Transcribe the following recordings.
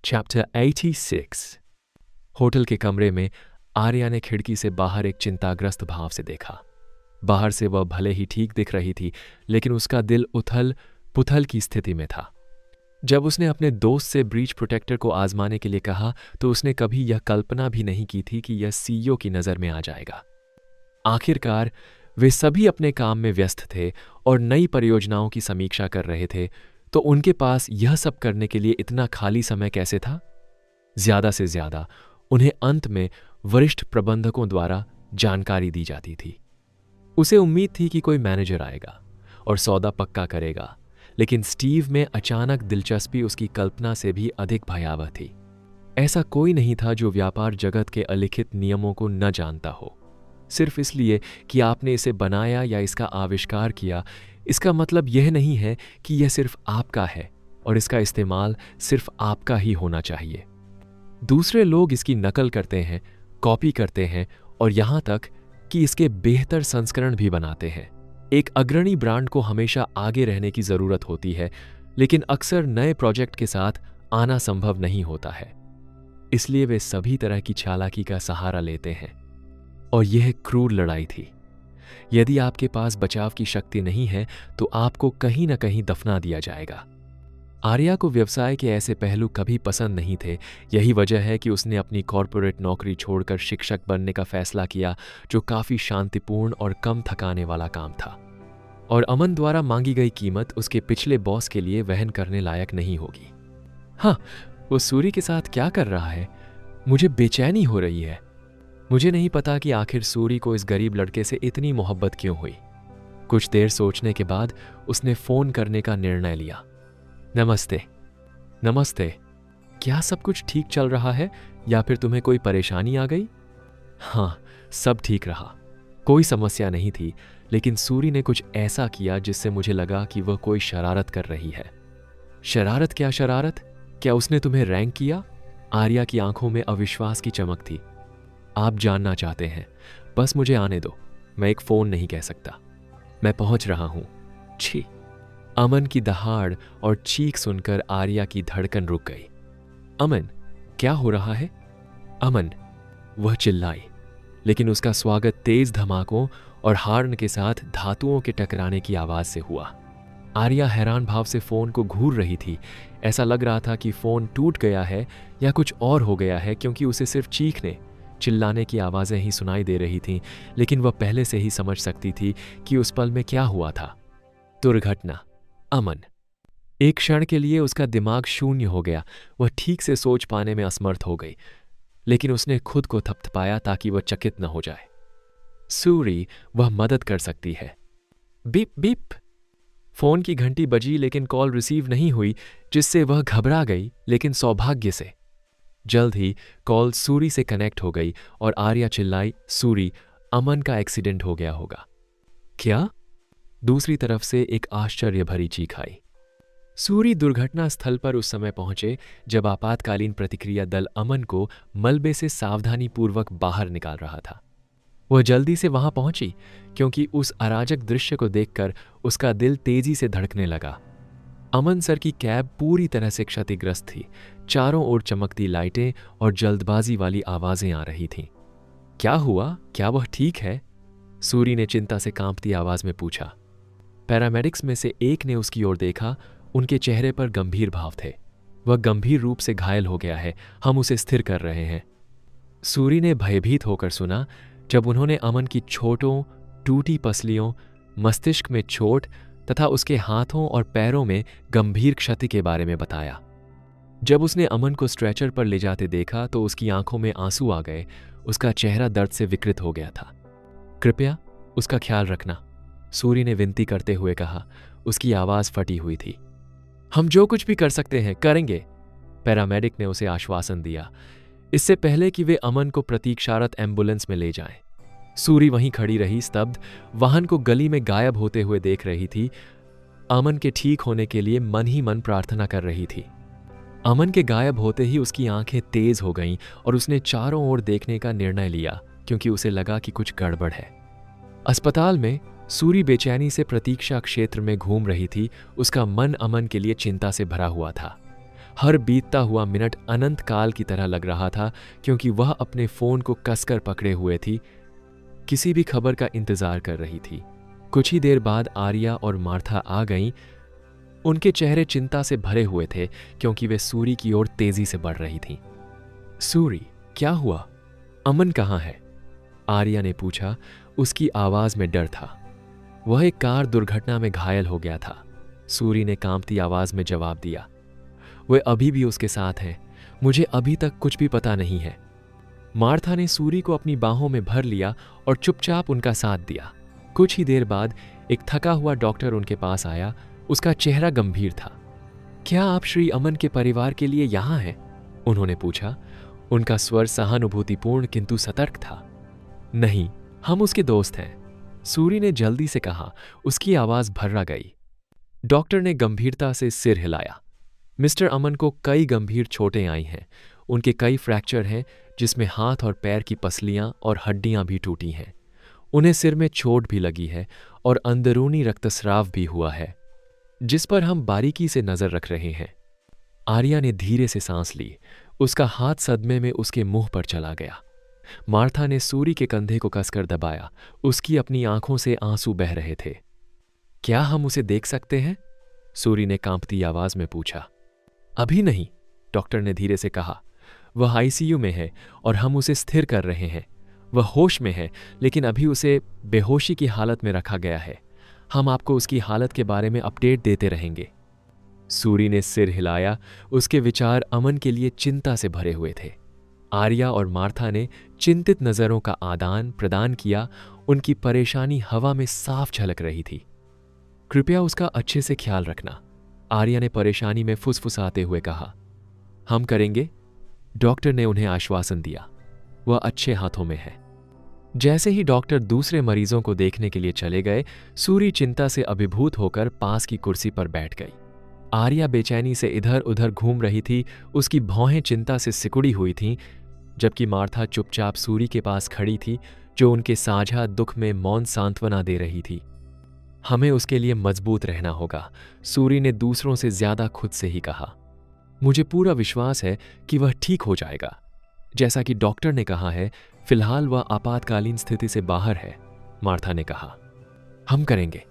Chapter 86। Hotel के कमरे में आर्या ने खिड़की से बाहर एक चिंताग्रस्त भाव से देखा। बाहर से वह भले ही ठीक दिख रही थी, लेकिन उसका दिल उथल पुथल की स्थिति में था। जब उसने अपने दोस्त से ब्रीच प्रोटेक्टर को आजमाने के लिए कहा तो उसने कभी यह कल्पना भी नहीं की थी कि यह सीईओ की नज़र में आ जाएगा। आखिरकार वे सभी अपने काम में व्यस्त थे और नई परियोजनाओं की समीक्षा कर रहे थे, तो उनके पास यह सब करने के लिए इतना खाली समय कैसे था? ज्यादा से ज्यादा उन्हें अंत में वरिष्ठ प्रबंधकों द्वारा जानकारी दी जाती थी। उसे उम्मीद थी कि कोई मैनेजर आएगा और सौदा पक्का करेगा, लेकिन स्टीव में अचानक दिलचस्पी उसकी कल्पना से भी अधिक भयावह थी। ऐसा कोई नहीं था जो व्यापार जगत के अलिखित नियमों को न जानता हो। सिर्फ इसलिए कि आपने इसे बनाया या इसका आविष्कार किया, इसका मतलब यह नहीं है कि यह सिर्फ आपका है और इसका इस्तेमाल सिर्फ आपका ही होना चाहिए। दूसरे लोग इसकी नकल करते हैं, कॉपी करते हैं और यहां तक कि इसके बेहतर संस्करण भी बनाते हैं। एक अग्रणी ब्रांड को हमेशा आगे रहने की जरूरत होती है, लेकिन अक्सर नए प्रोजेक्ट के साथ आना संभव नहीं होता है। इसलिए वे सभी तरह की चालाकी का सहारा लेते हैं और यह क्रूर लड़ाई थी। यदि आपके पास बचाव की शक्ति नहीं है तो आपको कहीं न कहीं दफना दिया जाएगा। आर्या को व्यवसाय के ऐसे पहलू कभी पसंद नहीं थे। यही वजह है कि उसने अपनी कॉरपोरेट नौकरी छोड़कर शिक्षक बनने का फैसला किया, जो काफी शांतिपूर्ण और कम थकाने वाला काम था। और अमन द्वारा मांगी गई कीमत उसके पिछले बॉस के लिए वहन करने लायक नहीं होगी। हाँ, वो सूरी के साथ क्या कर रहा है? मुझे बेचैनी हो रही है। मुझे नहीं पता कि आखिर सूरी को इस गरीब लड़के से इतनी मोहब्बत क्यों हुई। कुछ देर सोचने के बाद उसने फोन करने का निर्णय लिया। नमस्ते। नमस्ते। क्या सब कुछ ठीक चल रहा है या फिर तुम्हें कोई परेशानी आ गई? हाँ, सब ठीक रहा, कोई समस्या नहीं थी, लेकिन सूरी ने कुछ ऐसा किया जिससे मुझे लगा कि वह कोई शरारत कर रही है। शरारत? क्या शरारत? क्या उसने तुम्हें रैंक किया? आर्या की आंखों में अविश्वास की चमक थी। आप जानना चाहते हैं? बस मुझे आने दो, मैं एक फोन नहीं कह सकता। मैं पहुंच रहा हूं। छी। अमन की दहाड़ और चीख सुनकर आर्या की धड़कन रुक गई। अमन, क्या हो रहा है? अमन, वह चिल्लाई, लेकिन उसका स्वागत तेज धमाकों और हार्न के साथ धातुओं के टकराने की आवाज से हुआ। आर्या हैरान भाव से फोन को घूर रही थी। ऐसा लग रहा था कि फोन टूट गया है या कुछ और हो गया है, क्योंकि उसे सिर्फ चीखने चिल्लाने की आवाजें ही सुनाई दे रही थीं, लेकिन वह पहले से ही समझ सकती थी कि उस पल में क्या हुआ था। दुर्घटना। अमन। एक क्षण के लिए उसका दिमाग शून्य हो गया। वह ठीक से सोच पाने में असमर्थ हो गई, लेकिन उसने खुद को थपथपाया ताकि वह चकित न हो जाए। सूरी, वह मदद कर सकती है। Beep beep. फोन की घंटी बजी, लेकिन कॉल रिसीव नहीं हुई, जिससे वह घबरा गई, लेकिन सौभाग्य से जल्द ही कॉल सूरी से कनेक्ट हो गई और आर्या चिल्लाई, सूरी, अमन का एक्सीडेंट हो गया होगा। क्या? दूसरी तरफ से एक आश्चर्य भरी चीख आई। सूरी दुर्घटना स्थल पर उस समय पहुंचे जब आपातकालीन प्रतिक्रिया दल अमन को मलबे से सावधानीपूर्वक बाहर निकाल रहा था। वह जल्दी से वहां पहुंची क्योंकि उस अराजक दृश्य को देखकर उसका दिल तेजी से धड़कने लगा। अमन सर की कैब पूरी तरह से क्षतिग्रस्त थी। चारों ओर चमकती लाइटें और जल्दबाजी वाली आवाजें आ रही थीं। क्या हुआ? क्या वह ठीक है? सूरी ने चिंता से कांपती आवाज में पूछा। पैरामेडिक्स में से एक ने उसकी ओर देखा। उनके चेहरे पर गंभीर भाव थे। वह गंभीर रूप से घायल हो गया है, हम उसे स्थिर कर रहे हैं। सूरी ने भयभीत होकर सुना जब उन्होंने अमन की छोटों टूटी पसलियों, मस्तिष्क में चोट तथा उसके हाथों और पैरों में गंभीर क्षति के बारे में बताया। जब उसने अमन को स्ट्रेचर पर ले जाते देखा तो उसकी आंखों में आंसू आ गए। उसका चेहरा दर्द से विकृत हो गया था। कृपया उसका ख्याल रखना, सूरी ने विनती करते हुए कहा। उसकी आवाज फटी हुई थी। हम जो कुछ भी कर सकते हैं करेंगे, पैरामेडिक ने उसे आश्वासन दिया, इससे पहले कि वे अमन को प्रतीक्षारत एम्बुलेंस में ले जाएं। सूरी वहीं खड़ी रही, स्तब्ध, वाहन को गली में गायब होते हुए देख रही थी। अमन के ठीक होने के लिए मन ही मन प्रार्थना कर रही थी। अमन के गायब होते ही उसकी आंखें तेज हो गईं और उसने चारों ओर देखने का निर्णय लिया, क्योंकि उसे लगा कि कुछ गड़बड़ है। अस्पताल में सूरी बेचैनी से प्रतीक्षा क्षेत्र में घूम रही थी। उसका मन अमन के लिए चिंता से भरा हुआ था। हर बीतता हुआ मिनट अनंत काल की तरह लग रहा था, क्योंकि वह अपने फोन को कसकर पकड़े हुए थी, किसी भी खबर का इंतजार कर रही थी। कुछ ही देर बाद आर्या और मार्था आ गईं। उनके चेहरे चिंता से भरे हुए थे, क्योंकि वे सूरी की ओर तेजी से बढ़ रही थीं। सूरी, क्या हुआ? अमन कहाँ है? आर्या ने पूछा। उसकी आवाज में डर था। वह एक कार दुर्घटना में घायल हो गया था, सूरी ने कांपती आवाज में जवाब दिया। वे अभी भी उसके साथ हैं। मुझे अभी तक कुछ भी पता नहीं है। मार्था ने सूरी को अपनी बाहों में भर लिया और चुपचाप उनका साथ दिया। कुछ ही देर बाद एक थका हुआ डॉक्टर उनके पास आया। उसका चेहरा गंभीर था। क्या आप श्री अमन के परिवार के लिए यहाँ हैं? उन्होंने पूछा। उनका स्वर सहानुभूतिपूर्ण किंतु सतर्क था। नहीं, हम उसके दोस्त हैं, सूरी ने जल्दी से कहा। उसकी आवाज भर्रा गई। डॉक्टर ने गंभीरता से सिर हिलाया। मिस्टर अमन को कई गंभीर चोटें आई हैं। उनके कई फ्रैक्चर हैं, जिसमें हाथ और पैर की पसलियां और हड्डियां भी टूटी हैं। उन्हें सिर में चोट भी लगी है और अंदरूनी रक्तस्राव भी हुआ है, जिस पर हम बारीकी से नजर रख रहे हैं। आर्या ने धीरे से सांस ली। उसका हाथ सदमे में उसके मुंह पर चला गया। मार्था ने सूरी के कंधे को कसकर दबाया। उसकी अपनी आंखों से आंसू बह रहे थे। क्या हम उसे देख सकते हैं? सूरी ने कांपती आवाज में पूछा। अभी नहीं, डॉक्टर ने धीरे से कहा। वह आईसीयू में है और हम उसे स्थिर कर रहे हैं। वह होश में है, लेकिन अभी उसे बेहोशी की हालत में रखा गया है। हम आपको उसकी हालत के बारे में अपडेट देते रहेंगे। सूरी ने सिर हिलाया। उसके विचार अमन के लिए चिंता से भरे हुए थे। आर्या और मार्था ने चिंतित नजरों का आदान प्रदान किया। उनकी परेशानी हवा में साफ झलक रही थी। कृपया उसका अच्छे से ख्याल रखना, आर्या ने परेशानी में फुसफुसाते हुए कहा। हम करेंगे, डॉक्टर ने उन्हें आश्वासन दिया। वह अच्छे हाथों में है। जैसे ही डॉक्टर दूसरे मरीजों को देखने के लिए चले गए, सूरी चिंता से अभिभूत होकर पास की कुर्सी पर बैठ गई। आर्या बेचैनी से इधर उधर घूम रही थी। उसकी भौहें चिंता से सिकुड़ी हुई थीं, जबकि मार्था चुपचाप सूरी के पास खड़ी थी, जो उनके साझा दुख में मौन सांत्वना दे रही थी। हमें उसके लिए मजबूत रहना होगा, सूरी ने दूसरों से ज्यादा खुद से ही कहा। मुझे पूरा विश्वास है कि वह ठीक हो जाएगा। जैसा कि डॉक्टर ने कहा है, फिलहाल वह आपातकालीन स्थिति से बाहर है, मार्था ने कहा। हम करेंगे,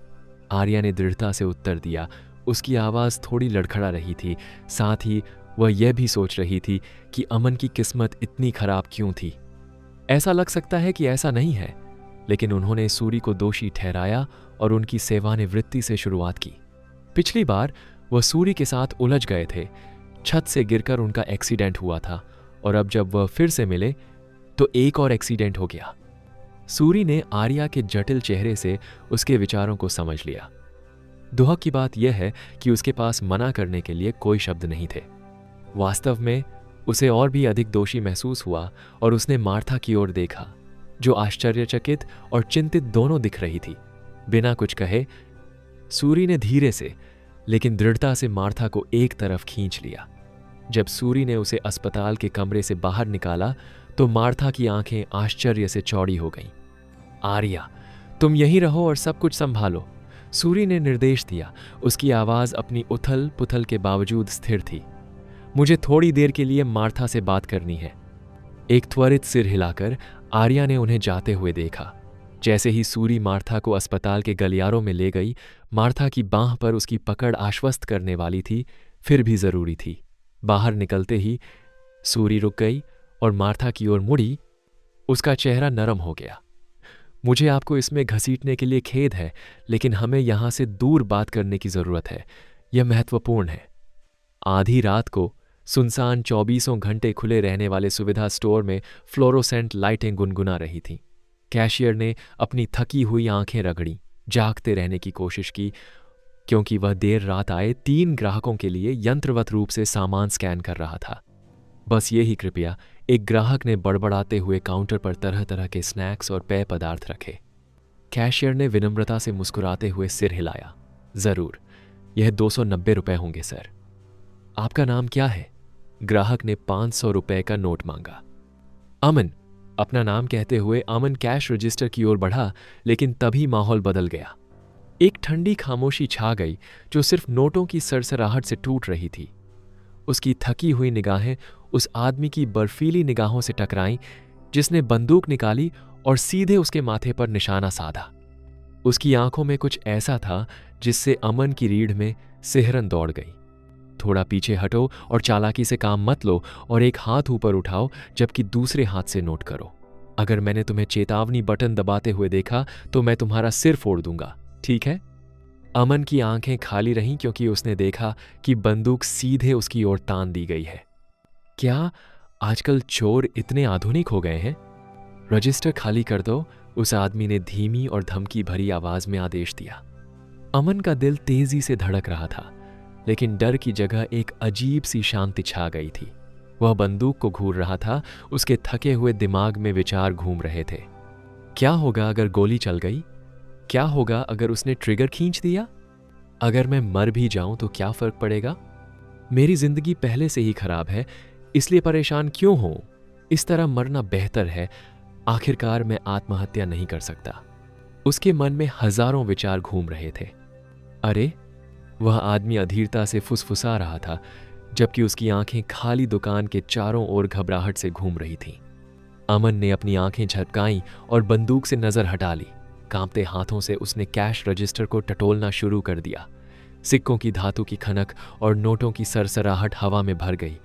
आर्या ने दृढ़ता से उत्तर दिया। उसकी आवाज थोड़ी लड़खड़ा रही थी। साथ ही वह यह भी सोच रही थी कि अमन की किस्मत इतनी खराब क्यों थी। ऐसा लग सकता है कि ऐसा नहीं है, लेकिन उन्होंने सूरी को दोषी ठहराया और उनकी सेवानिवृत्ति से शुरुआत की। पिछली बार वह सूरी के साथ उलझ गए थे। छत से गिरकर उनका एक्सीडेंट हुआ था, और अब जब वह फिर से मिले तो एक और एक्सीडेंट हो गया। सूरी ने आर्या के जटिल चेहरे से उसके विचारों को समझ लिया। दुहक की बात यह है कि उसके पास मना करने के लिए कोई शब्द नहीं थे। वास्तव में उसे और भी अधिक दोषी महसूस हुआ, और उसने मार्था की ओर देखा, जो आश्चर्यचकित और चिंतित दोनों दिख रही थी। बिना कुछ कहे सूरी ने धीरे से लेकिन दृढ़ता से मार्था को एक तरफ खींच लिया। जब सूरी ने उसे अस्पताल के कमरे से बाहर निकाला तो मार्था की आंखें आश्चर्य से चौड़ी हो गईं। आर्या, तुम यहीं रहो और सब कुछ संभालो, सूरी ने निर्देश दिया। उसकी आवाज अपनी उथल पुथल के बावजूद स्थिर थी। मुझे थोड़ी देर के लिए मार्था से बात करनी है। एक त्वरित सिर हिलाकर आर्या ने उन्हें जाते हुए देखा। जैसे ही सूरी मार्था को अस्पताल के गलियारों में ले गई, मार्था की बांह पर उसकी पकड़ आश्वस्त करने वाली थी, फिर भी जरूरी थी। बाहर निकलते ही सूरी रुक गई और मार्था की ओर मुड़ी। उसका चेहरा नरम हो गया। मुझे आपको इसमें घसीटने के लिए खेद है, लेकिन हमें यहां से दूर बात करने की जरूरत है। यह महत्वपूर्ण है। आधी रात को सुनसान 24 घंटे खुले रहने वाले सुविधा स्टोर में फ्लोरोसेंट लाइटें गुनगुना रही थीं। कैशियर ने अपनी थकी हुई आंखें रगड़ी, जागते रहने की कोशिश की, क्योंकि वह देर रात आए 3 ग्राहकों के लिए यंत्रवत रूप से सामान स्कैन कर रहा था। बस ये ही कृपया, एक ग्राहक ने बड़बड़ाते हुए काउंटर पर तरह तरह के स्नैक्स और पेय पदार्थ रखे। कैशियर ने विनम्रता से मुस्कुराते हुए सिर हिलाया। जरूर, यह 290 रुपए होंगे सर। आपका नाम क्या है? ग्राहक ने 500 रुपए का नोट मांगा। अमन, अपना नाम कहते हुए अमन कैश रजिस्टर की ओर बढ़ा, लेकिन तभी माहौल बदल गया। एक ठंडी खामोशी छा गई, जो सिर्फ नोटों की सरसराहट से टूट रही थी। उसकी थकी हुई निगाहें उस आदमी की बर्फीली निगाहों से टकराईं जिसने बंदूक निकाली और सीधे उसके माथे पर निशाना साधा। उसकी आंखों में कुछ ऐसा था जिससे अमन की रीढ़ में सिहरन दौड़ गई। थोड़ा पीछे हटो और चालाकी से काम मत लो और एक हाथ ऊपर उठाओ जबकि दूसरे हाथ से नोट करो। अगर मैंने तुम्हें चेतावनी बटन दबाते हुए देखा तो मैं तुम्हारा सिर फोड़ दूंगा, ठीक है? अमन की आंखें खाली रहीं क्योंकि उसने देखा कि बंदूक सीधे उसकी ओर तान दी गई है। क्या आजकल चोर इतने आधुनिक हो गए हैं? रजिस्टर खाली कर दो, उस आदमी ने धीमी और धमकी भरी आवाज में आदेश दिया। अमन का दिल तेजी से धड़क रहा था, लेकिन डर की जगह एक अजीब सी शांति छा गई थी। वह बंदूक को घूर रहा था, उसके थके हुए दिमाग में विचार घूम रहे थे। क्या होगा अगर गोली चल गई? क्या होगा अगर उसने ट्रिगर खींच दिया? अगर मैं मर भी जाऊं तो क्या फर्क पड़ेगा? मेरी जिंदगी पहले से ही खराब है, इसलिए परेशान क्यों हूं? इस तरह मरना बेहतर है। आखिरकार मैं आत्महत्या नहीं कर सकता। उसके मन में हजारों विचार घूम रहे थे। अरे, वह आदमी अधीरता से फुसफुसा रहा था जबकि उसकी आंखें खाली दुकान के चारों ओर घबराहट से घूम रही थीं। अमन ने अपनी आंखें झपकाईं और बंदूक से नजर हटा ली। कांपते हाथों से उसने कैश रजिस्टर को टटोलना शुरू कर दिया। सिक्कों की धातु की खनक और नोटों की सरसराहट हवा में भर गई।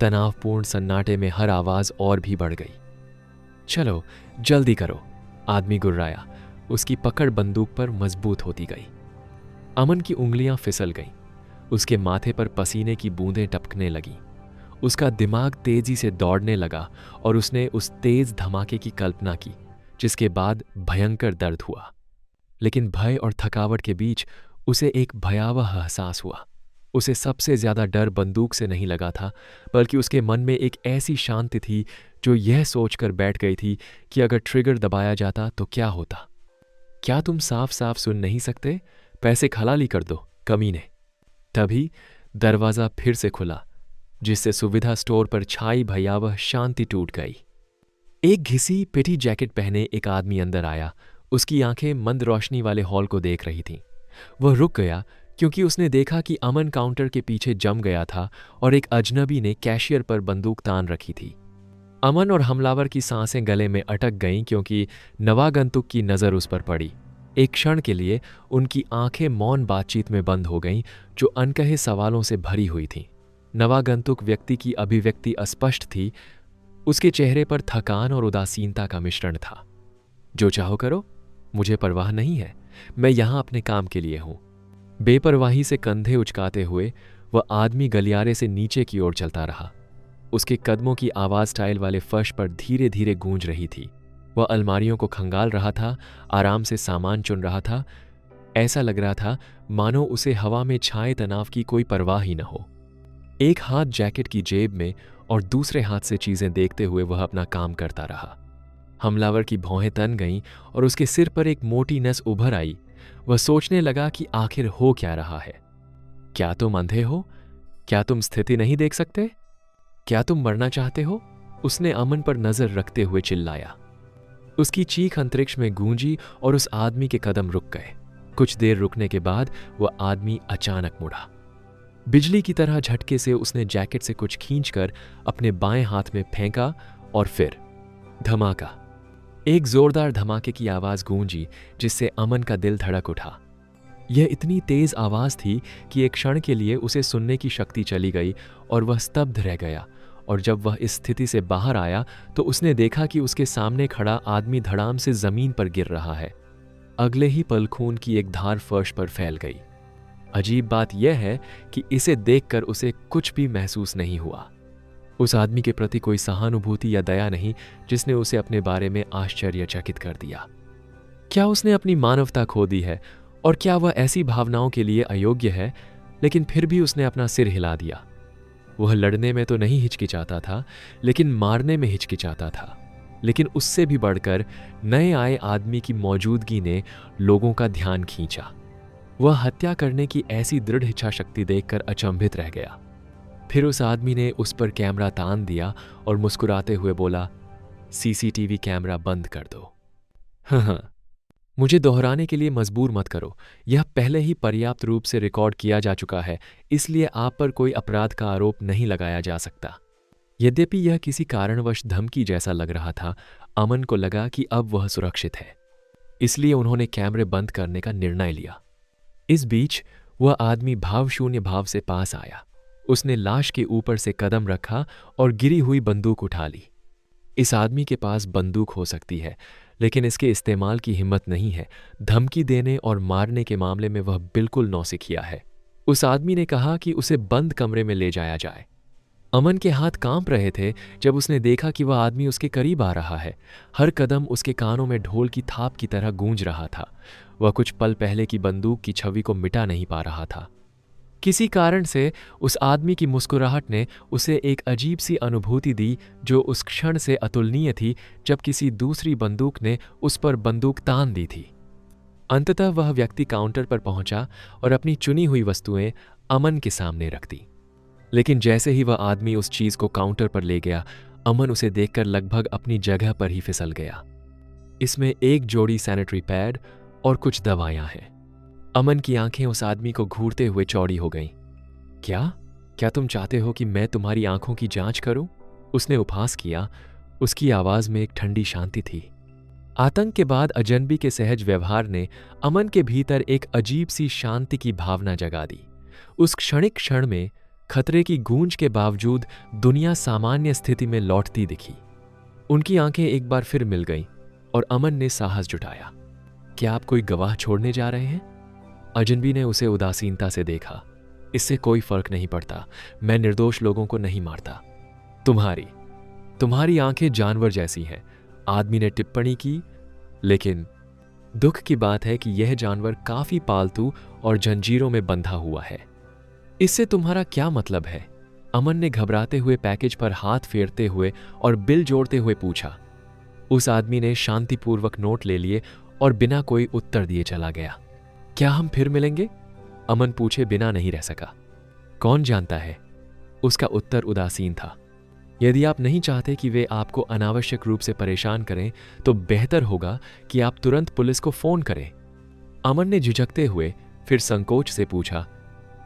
तनावपूर्ण सन्नाटे में हर आवाज और भी बढ़ गई। चलो जल्दी करो, आदमी गुर्राया। उसकी पकड़ बंदूक पर मजबूत होती गई। अमन की उंगलियां फिसल गईं। उसके माथे पर पसीने की बूंदें टपकने लगीं। उसका दिमाग तेजी से दौड़ने लगा और उसने उस तेज धमाके की कल्पना की जिसके बाद भयंकर दर्द हुआ। लेकिन भय और थकावट के बीच उसे एक भयावह एहसास हुआ। उसे सबसे ज्यादा डर बंदूक से नहीं लगा था, बल्कि उसके मन में एक ऐसी शांति थी जो यह सोचकर बैठ गई थी कि अगर ट्रिगर दबाया जाता तो क्या होता। क्या तुम साफ साफ सुन नहीं सकते? पैसे खलाली कर दो, कमीने। तभी दरवाजा फिर से खुला, जिससे सुविधा स्टोर पर छाई भयावह शांति टूट गई। एक घिसी पिटी जैकेट पहने एक आदमी अंदर आया। उसकी आंखें मंद रोशनी वाले हॉल को देख रही थीं। वह रुक गया क्योंकि उसने देखा कि अमन काउंटर के पीछे जम गया था और एक अजनबी ने कैशियर पर बंदूक तान रखी थी। अमन और हमलावर की सांसें गले में अटक गईं क्योंकि नवागंतुक की नजर उस पर पड़ी। एक क्षण के लिए उनकी आंखें मौन बातचीत में बंद हो गईं जो अनकहे सवालों से भरी हुई थीं। नवागंतुक व्यक्ति की अभिव्यक्ति अस्पष्ट थी। उसके चेहरे पर थकान और उदासीनता का मिश्रण था। जो चाहो करो, मुझे परवाह नहीं है, मैं यहां अपने काम के लिए हूं। बेपरवाही से कंधे उचकाते हुए वह आदमी गलियारे से नीचे की ओर चलता रहा। उसके कदमों की आवाज टाइल वाले फर्श पर धीरे धीरे गूंज रही थी। वह अलमारियों को खंगाल रहा था, आराम से सामान चुन रहा था। ऐसा लग रहा था मानो उसे हवा में छाए तनाव की कोई परवाह ही न हो। एक हाथ जैकेट की जेब में और दूसरे हाथ से चीजें देखते हुए वह अपना काम करता रहा। हमलावर की भौहें तन गईं और उसके सिर पर एक मोटी नस उभर आई। वह सोचने लगा कि आखिर हो क्या रहा है। क्या तुम अंधे हो? क्या तुम स्थिति नहीं देख सकते? क्या तुम मरना चाहते हो? उसने अमन पर नजर रखते हुए चिल्लाया। उसकी चीख अंतरिक्ष में गूंजी और उस आदमी के कदम रुक गए। कुछ देर रुकने के बाद वह आदमी अचानक मुड़ा। बिजली की तरह झटके से उसने जैकेट से कुछ खींचकर अपने बाएं हाथ में फेंका और फिर धमाका। एक जोरदार धमाके की आवाज गूंजी जिससे अमन का दिल धड़क उठा। यह इतनी तेज आवाज थी कि एक क्षण के लिए उसे सुनने की शक्ति चली गई और वह स्तब्ध रह गया। और जब वह इस स्थिति से बाहर आया तो उसने देखा कि उसके सामने खड़ा आदमी धड़ाम से जमीन पर गिर रहा है। अगले ही पल खून की एक धार फर्श पर फैल गई। अजीब बात यह है कि इसे देखकर उसे कुछ भी महसूस नहीं हुआ। उस आदमी के प्रति कोई सहानुभूति या दया नहीं जिसने उसे अपने बारे में आश्चर्यचकित कर दिया। क्या उसने अपनी मानवता खो दी है? और क्या वह ऐसी भावनाओं के लिए अयोग्य है? लेकिन फिर भी उसने अपना सिर हिला दिया। वह लड़ने में तो नहीं हिचकिचाता था, लेकिन मारने में हिचकिचाता था। लेकिन उससे भी बढ़कर नए आए आदमी की मौजूदगी ने लोगों का ध्यान खींचा। वह हत्या करने की ऐसी दृढ़ इच्छा शक्ति देखकर अचंभित रह गया। फिर उस आदमी ने उस पर कैमरा तान दिया और मुस्कुराते हुए बोला, सीसीटीवी कैमरा बंद कर दो। हाँ, मुझे दोहराने के लिए मजबूर मत करो। यह पहले ही पर्याप्त रूप से रिकॉर्ड किया जा चुका है, इसलिए आप पर कोई अपराध का आरोप नहीं लगाया जा सकता। यद्यपि यह किसी कारणवश धमकी जैसा लग रहा था, अमन को लगा कि अब वह सुरक्षित है। इसलिए उन्होंने कैमरे बंद करने का निर्णय लिया। इस बीच वह आदमी भावशून्य भाव से पास आया। उसने लाश के ऊपर से कदम रखा और गिरी हुई बंदूक उठा ली। इस आदमी के पास बंदूक हो सकती है, लेकिन इसके इस्तेमाल की हिम्मत नहीं है। धमकी देने और मारने के मामले में वह बिल्कुल नौसिखिया है। उस आदमी ने कहा कि उसे बंद कमरे में ले जाया जाए। अमन के हाथ कांप रहे थे जब उसने देखा कि वह आदमी उसके करीब आ रहा है। हर कदम उसके कानों में ढोल की थाप की तरह गूंज रहा था। वह कुछ पल पहले की बंदूक की छवि को मिटा नहीं पा रहा था। किसी कारण से उस आदमी की मुस्कुराहट ने उसे एक अजीब सी अनुभूति दी, जो उस क्षण से अतुलनीय थी जब किसी दूसरी बंदूक ने उस पर बंदूक तान दी थी। अंततः वह व्यक्ति काउंटर पर पहुंचा और अपनी चुनी हुई वस्तुएं अमन के सामने रख दी। लेकिन जैसे ही वह आदमी उस चीज को काउंटर पर ले गया, अमन उसे देखकर लगभग अपनी जगह पर ही फिसल गया। इसमें एक जोड़ी सैनिटरी पैड और कुछ दवाइयां हैं। अमन की आंखें उस आदमी को घूरते हुए चौड़ी हो गईं। क्या तुम चाहते हो कि मैं तुम्हारी आंखों की जांच करूं? उसने उपहास किया। उसकी आवाज में एक ठंडी शांति थी। आतंक के बाद अजनबी के सहज व्यवहार ने अमन के भीतर एक अजीब सी शांति की भावना जगा दी। उस क्षणिक क्षण में खतरे की गूंज के बावजूद दुनिया सामान्य स्थिति में लौटती दिखी। उनकी आंखें एक बार फिर मिल गईं और अमन ने साहस जुटाया। क्या आप कोई गवाह छोड़ने जा रहे हैं? अजनबी ने उसे उदासीनता से देखा। इससे कोई फर्क नहीं पड़ता, मैं निर्दोष लोगों को नहीं मारता। तुम्हारी आंखें जानवर जैसी हैं, आदमी ने टिप्पणी की। लेकिन दुख की बात है कि यह जानवर काफी पालतू और जंजीरों में बंधा हुआ है। इससे तुम्हारा क्या मतलब है? अमन ने घबराते हुए पैकेज पर हाथ फेरते हुए और बिल जोड़ते हुए पूछा। उस आदमी ने शांतिपूर्वक नोट ले लिए और बिना कोई उत्तर दिए चला गया। क्या हम फिर मिलेंगे? अमन पूछे बिना नहीं रह सका। कौन जानता है? उसका उत्तर उदासीन था। यदि आप नहीं चाहते कि वे आपको अनावश्यक रूप से परेशान करें, तो बेहतर होगा कि आप तुरंत पुलिस को फोन करें। अमन ने झिझकते हुए फिर संकोच से पूछा,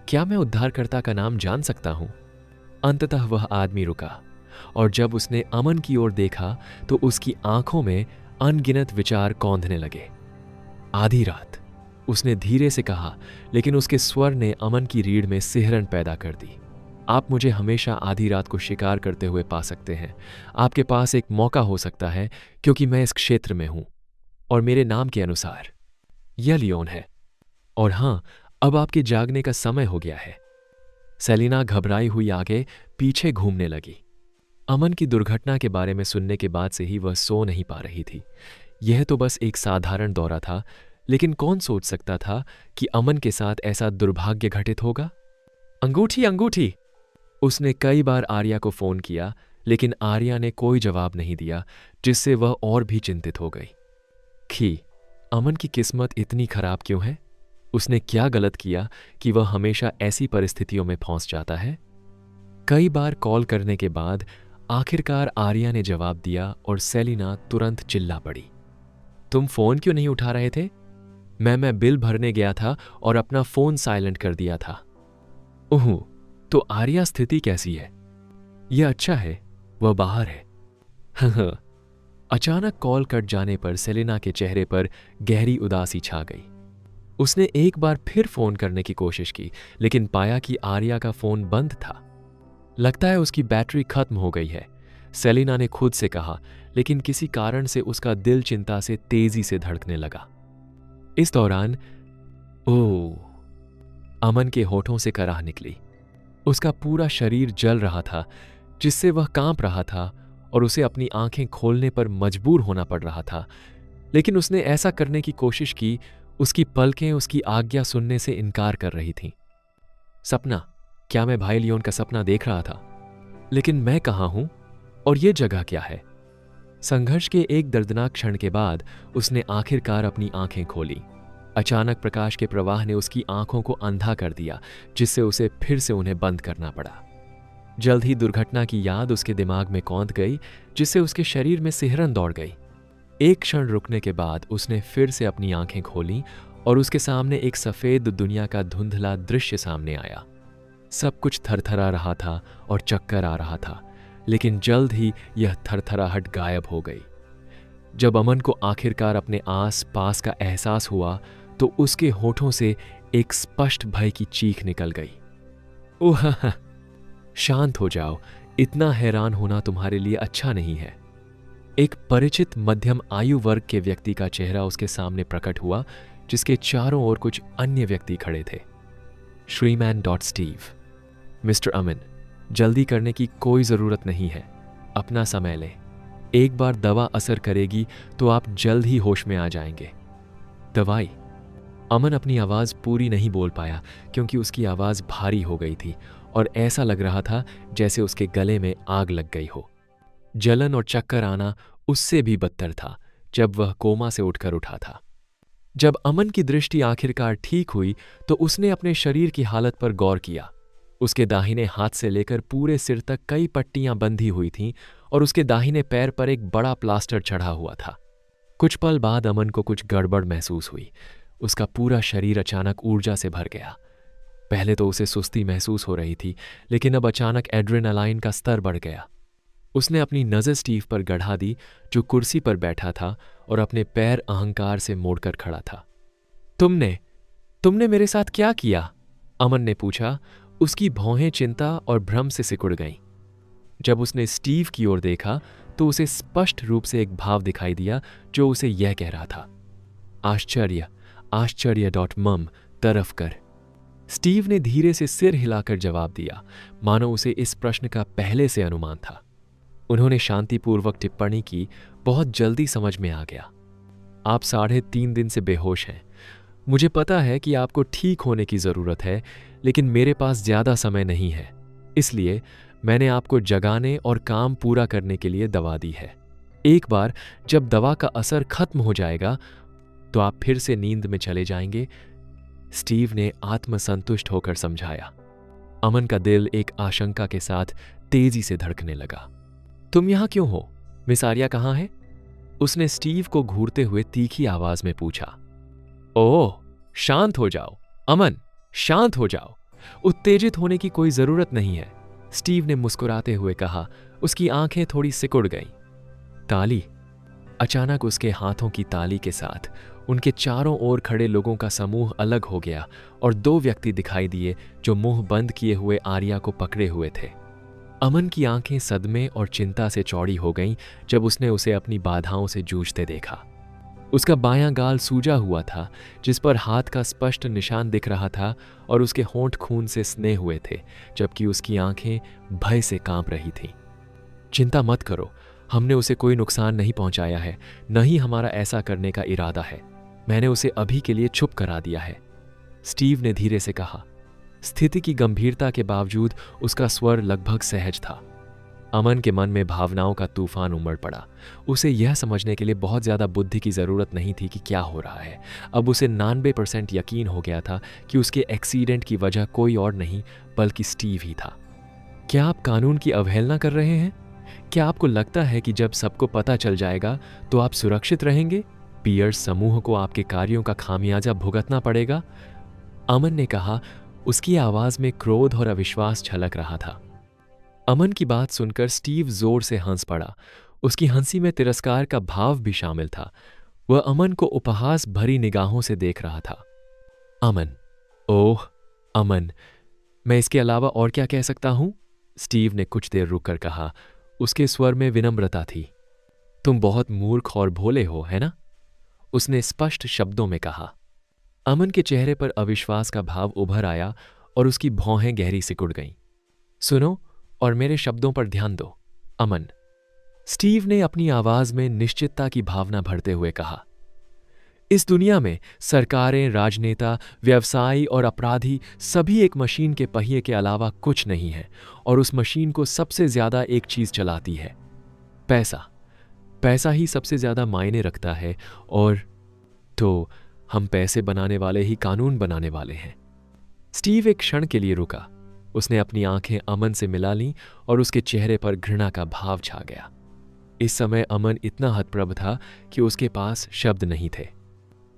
क्या मैं उद्धारकर्ता का नाम जान सकता हूं? अंततः वह आदमी रुका और जब उसने अमन की ओर देखा तो उसकी आंखों में अनगिनत विचार कौंधने लगे। आधी रात, उसने धीरे से कहा, लेकिन उसके स्वर ने अमन की रीढ़ में सिहरन पैदा कर दी। आप मुझे हमेशा आधी रात को शिकार करते हुए पा सकते हैं। आपके पास एक मौका हो सकता है, क्योंकि मैं इस क्षेत्र में हूं और मेरे नाम के अनुसार यह लियोन है। और हां, अब आपके जागने का समय हो गया है। सेलिना घबराई हुई आगे पीछे घूमने लगी। अमन की दुर्घटना के बारे में सुनने के बाद से ही वह सो नहीं पा रही थी। यह तो बस एक साधारण दौरा था, लेकिन कौन सोच सकता था कि अमन के साथ ऐसा दुर्भाग्य घटित होगा? अंगूठी! उसने कई बार आर्या को फोन किया, लेकिन आर्या ने कोई जवाब नहीं दिया, जिससे वह और भी चिंतित हो गई। अमन की किस्मत इतनी खराब क्यों है? उसने क्या गलत किया कि वह हमेशा ऐसी परिस्थितियों में फंस जाता है? कई बार कॉल करने के बाद आखिरकार आर्या ने जवाब दिया और सेलिना तुरंत चिल्ला पड़ी। तुम फोन क्यों नहीं उठा रहे थे? मैं बिल भरने गया था और अपना फोन साइलेंट कर दिया था। ओह, तो आर्या स्थिति कैसी है? यह अच्छा है, वह बाहर है। अचानक कॉल कट जाने पर सेलिना के चेहरे पर गहरी उदासी छा गई। उसने एक बार फिर फोन करने की कोशिश की, लेकिन पाया कि आर्या का फोन बंद था। लगता है उसकी बैटरी खत्म हो गई है, सेलिना ने खुद से कहा, लेकिन किसी कारण से उसका दिल चिंता से तेजी से धड़कने लगा। इस दौरान अमन के होठों से कराह निकली। उसका पूरा शरीर जल रहा था, जिससे वह कांप रहा था और उसे अपनी आंखें खोलने पर मजबूर होना पड़ रहा था। लेकिन उसने ऐसा करने की कोशिश की, उसकी पलकें उसकी आज्ञा सुनने से इनकार कर रही थीं। सपना? क्या मैं भाई लियोन का सपना देख रहा था? लेकिन मैं कहाँ हूं और ये जगह क्या है? संघर्ष के एक दर्दनाक क्षण के बाद उसने आखिरकार अपनी आंखें खोली। अचानक प्रकाश के प्रवाह ने उसकी आंखों को अंधा कर दिया, जिससे उसे फिर से उन्हें बंद करना पड़ा। जल्द ही दुर्घटना की याद उसके दिमाग में कौंध गई, जिससे उसके शरीर में सिहरन दौड़ गई। एक क्षण रुकने के बाद उसने फिर से अपनी आंखें खोलीं और उसके सामने एक सफेद दुनिया का धुंधला दृश्य सामने आया। सब कुछ थरथरा रहा था और चक्कर आ रहा था, लेकिन जल्द ही यह थरथराहट गायब हो गई। जब अमन को आखिरकार अपने आस पास का एहसास हुआ तो उसके होठों से एक स्पष्ट भय की चीख निकल गई। ओह, शांत हो जाओ, इतना हैरान होना तुम्हारे लिए अच्छा नहीं है। एक परिचित मध्यम आयु वर्ग के व्यक्ति का चेहरा उसके सामने प्रकट हुआ, जिसके चारों ओर कुछ अन्य व्यक्ति खड़े थे। श्रीमैन स्टीव। मिस्टर अमन, जल्दी करने की कोई जरूरत नहीं है, अपना समय लें। एक बार दवा असर करेगी तो आप जल्द ही होश में आ जाएंगे। दवाई? अमन अपनी आवाज पूरी नहीं बोल पाया क्योंकि उसकी आवाज भारी हो गई थी और ऐसा लग रहा था जैसे उसके गले में आग लग गई हो। जलन और चक्कर आना उससे भी बदतर था जब वह कोमा से उठकर उठा था। जब अमन की दृष्टि आखिरकार ठीक हुई तो उसने अपने शरीर की हालत पर गौर किया। उसके दाहिने हाथ से लेकर पूरे सिर तक कई पट्टियां बंधी हुई थीं और उसके दाहिने पैर पर एक बड़ा प्लास्टर चढ़ा हुआ था। कुछ पल बाद अमन को कुछ गड़बड़ महसूस हुई। उसका पूरा शरीर अचानक ऊर्जा से भर गया। पहले तो उसे सुस्ती महसूस हो रही थी, लेकिन अब अचानक एड्रेनालाइन का स्तर बढ़ गया। उसने अपनी नज़र स्टीव पर गढ़ा दी, जो कुर्सी पर बैठा था और अपने पैर अहंकार से मोड़कर खड़ा था। तुमने मेरे साथ क्या किया? अमन ने पूछा। उसकी भौहें चिंता और भ्रम से सिकुड़ गईं। जब उसने स्टीव की ओर देखा तो उसे स्पष्ट रूप से एक भाव दिखाई दिया जो उसे यह कह रहा था, आश्चर्य, आश्चर्य.मम तरफ कर। स्टीव ने धीरे से सिर हिलाकर जवाब दिया, मानो उसे इस प्रश्न का पहले से अनुमान था। उन्होंने शांतिपूर्वक टिप्पणी की, बहुत जल्दी समझ में आ गया। आप 3.5 दिन से बेहोश हैं। मुझे पता है कि आपको ठीक होने की जरूरत है, लेकिन मेरे पास ज्यादा समय नहीं है, इसलिए मैंने आपको जगाने और काम पूरा करने के लिए दवा दी है। एक बार जब दवा का असर खत्म हो जाएगा तो आप फिर से नींद में चले जाएंगे। स्टीव ने आत्मसंतुष्ट होकर समझाया। अमन का दिल एक आशंका के साथ तेजी से धड़कने लगा। तुम यहां क्यों हो? मिस आर्या कहां है? उसने स्टीव को घूरते हुए तीखी आवाज में पूछा। ओह, शांत हो जाओ अमन, शांत हो जाओ। उत्तेजित होने की कोई जरूरत नहीं है, स्टीव ने मुस्कुराते हुए कहा। उसकी आंखें थोड़ी सिकुड़ गईं। ताली? अचानक उसके हाथों की ताली के साथ उनके चारों ओर खड़े लोगों का समूह अलग हो गया और 2 व्यक्ति दिखाई दिए जो मुंह बंद किए हुए आर्या को पकड़े हुए थे। अमन की आंखें सदमे और चिंता से चौड़ी हो गईं जब उसने उसे अपनी बाधाओं से जूझते देखा। उसका बायां गाल सूजा हुआ था, जिस पर हाथ का स्पष्ट निशान दिख रहा था, और उसके होंठ खून से सने हुए थे, जबकि उसकी आंखें भय से कांप रही थीं। चिंता मत करो, हमने उसे कोई नुकसान नहीं पहुंचाया है, न ही हमारा ऐसा करने का इरादा है। मैंने उसे अभी के लिए चुप करा दिया है, स्टीव ने धीरे से कहा। स्थिति की गंभीरता के बावजूद उसका स्वर लगभग सहज था। अमन के मन में भावनाओं का तूफान उमड़ पड़ा। उसे यह समझने के लिए बहुत ज्यादा बुद्धि की जरूरत नहीं थी कि क्या हो रहा है। अब उसे 99% यकीन हो गया था कि उसके एक्सीडेंट की वजह कोई और नहीं बल्कि स्टीव ही था। क्या आप कानून की अवहेलना कर रहे हैं? क्या आपको लगता है कि जब सबको पता चल जाएगा तो आप सुरक्षित रहेंगे? पियर्स समूह को आपके कार्यों का खामियाजा भुगतना पड़ेगा, अमन ने कहा। उसकी आवाज में क्रोध और अविश्वास झलक रहा था। अमन की बात सुनकर स्टीव जोर से हंस पड़ा। उसकी हंसी में तिरस्कार का भाव भी शामिल था। वह अमन को उपहास भरी निगाहों से देख रहा था। अमन, ओह अमन, मैं इसके अलावा और क्या कह सकता हूं? स्टीव ने कुछ देर रुककर कहा। उसके स्वर में विनम्रता थी। तुम बहुत मूर्ख और भोले हो, है ना? उसने स्पष्ट शब्दों में कहा। अमन के चेहरे पर अविश्वास का भाव उभर आया और उसकी भौहें गहरी सिकुड़ गईं। सुनो और मेरे शब्दों पर ध्यान दो, अमन, स्टीव ने अपनी आवाज में निश्चितता की भावना भरते हुए कहा। इस दुनिया में सरकारें, राजनेता, व्यवसायी और अपराधी सभी एक मशीन के पहिए के अलावा कुछ नहीं है, और उस मशीन को सबसे ज्यादा एक चीज चलाती है, पैसा। पैसा ही सबसे ज्यादा मायने रखता है, और तो हम पैसे बनाने वाले ही कानून बनाने वाले हैं। स्टीव एक क्षण के लिए रुका। उसने अपनी आंखें अमन से मिला लीं और उसके चेहरे पर घृणा का भाव छा गया। इस समय अमन इतना हतप्रभ था कि उसके पास शब्द नहीं थे।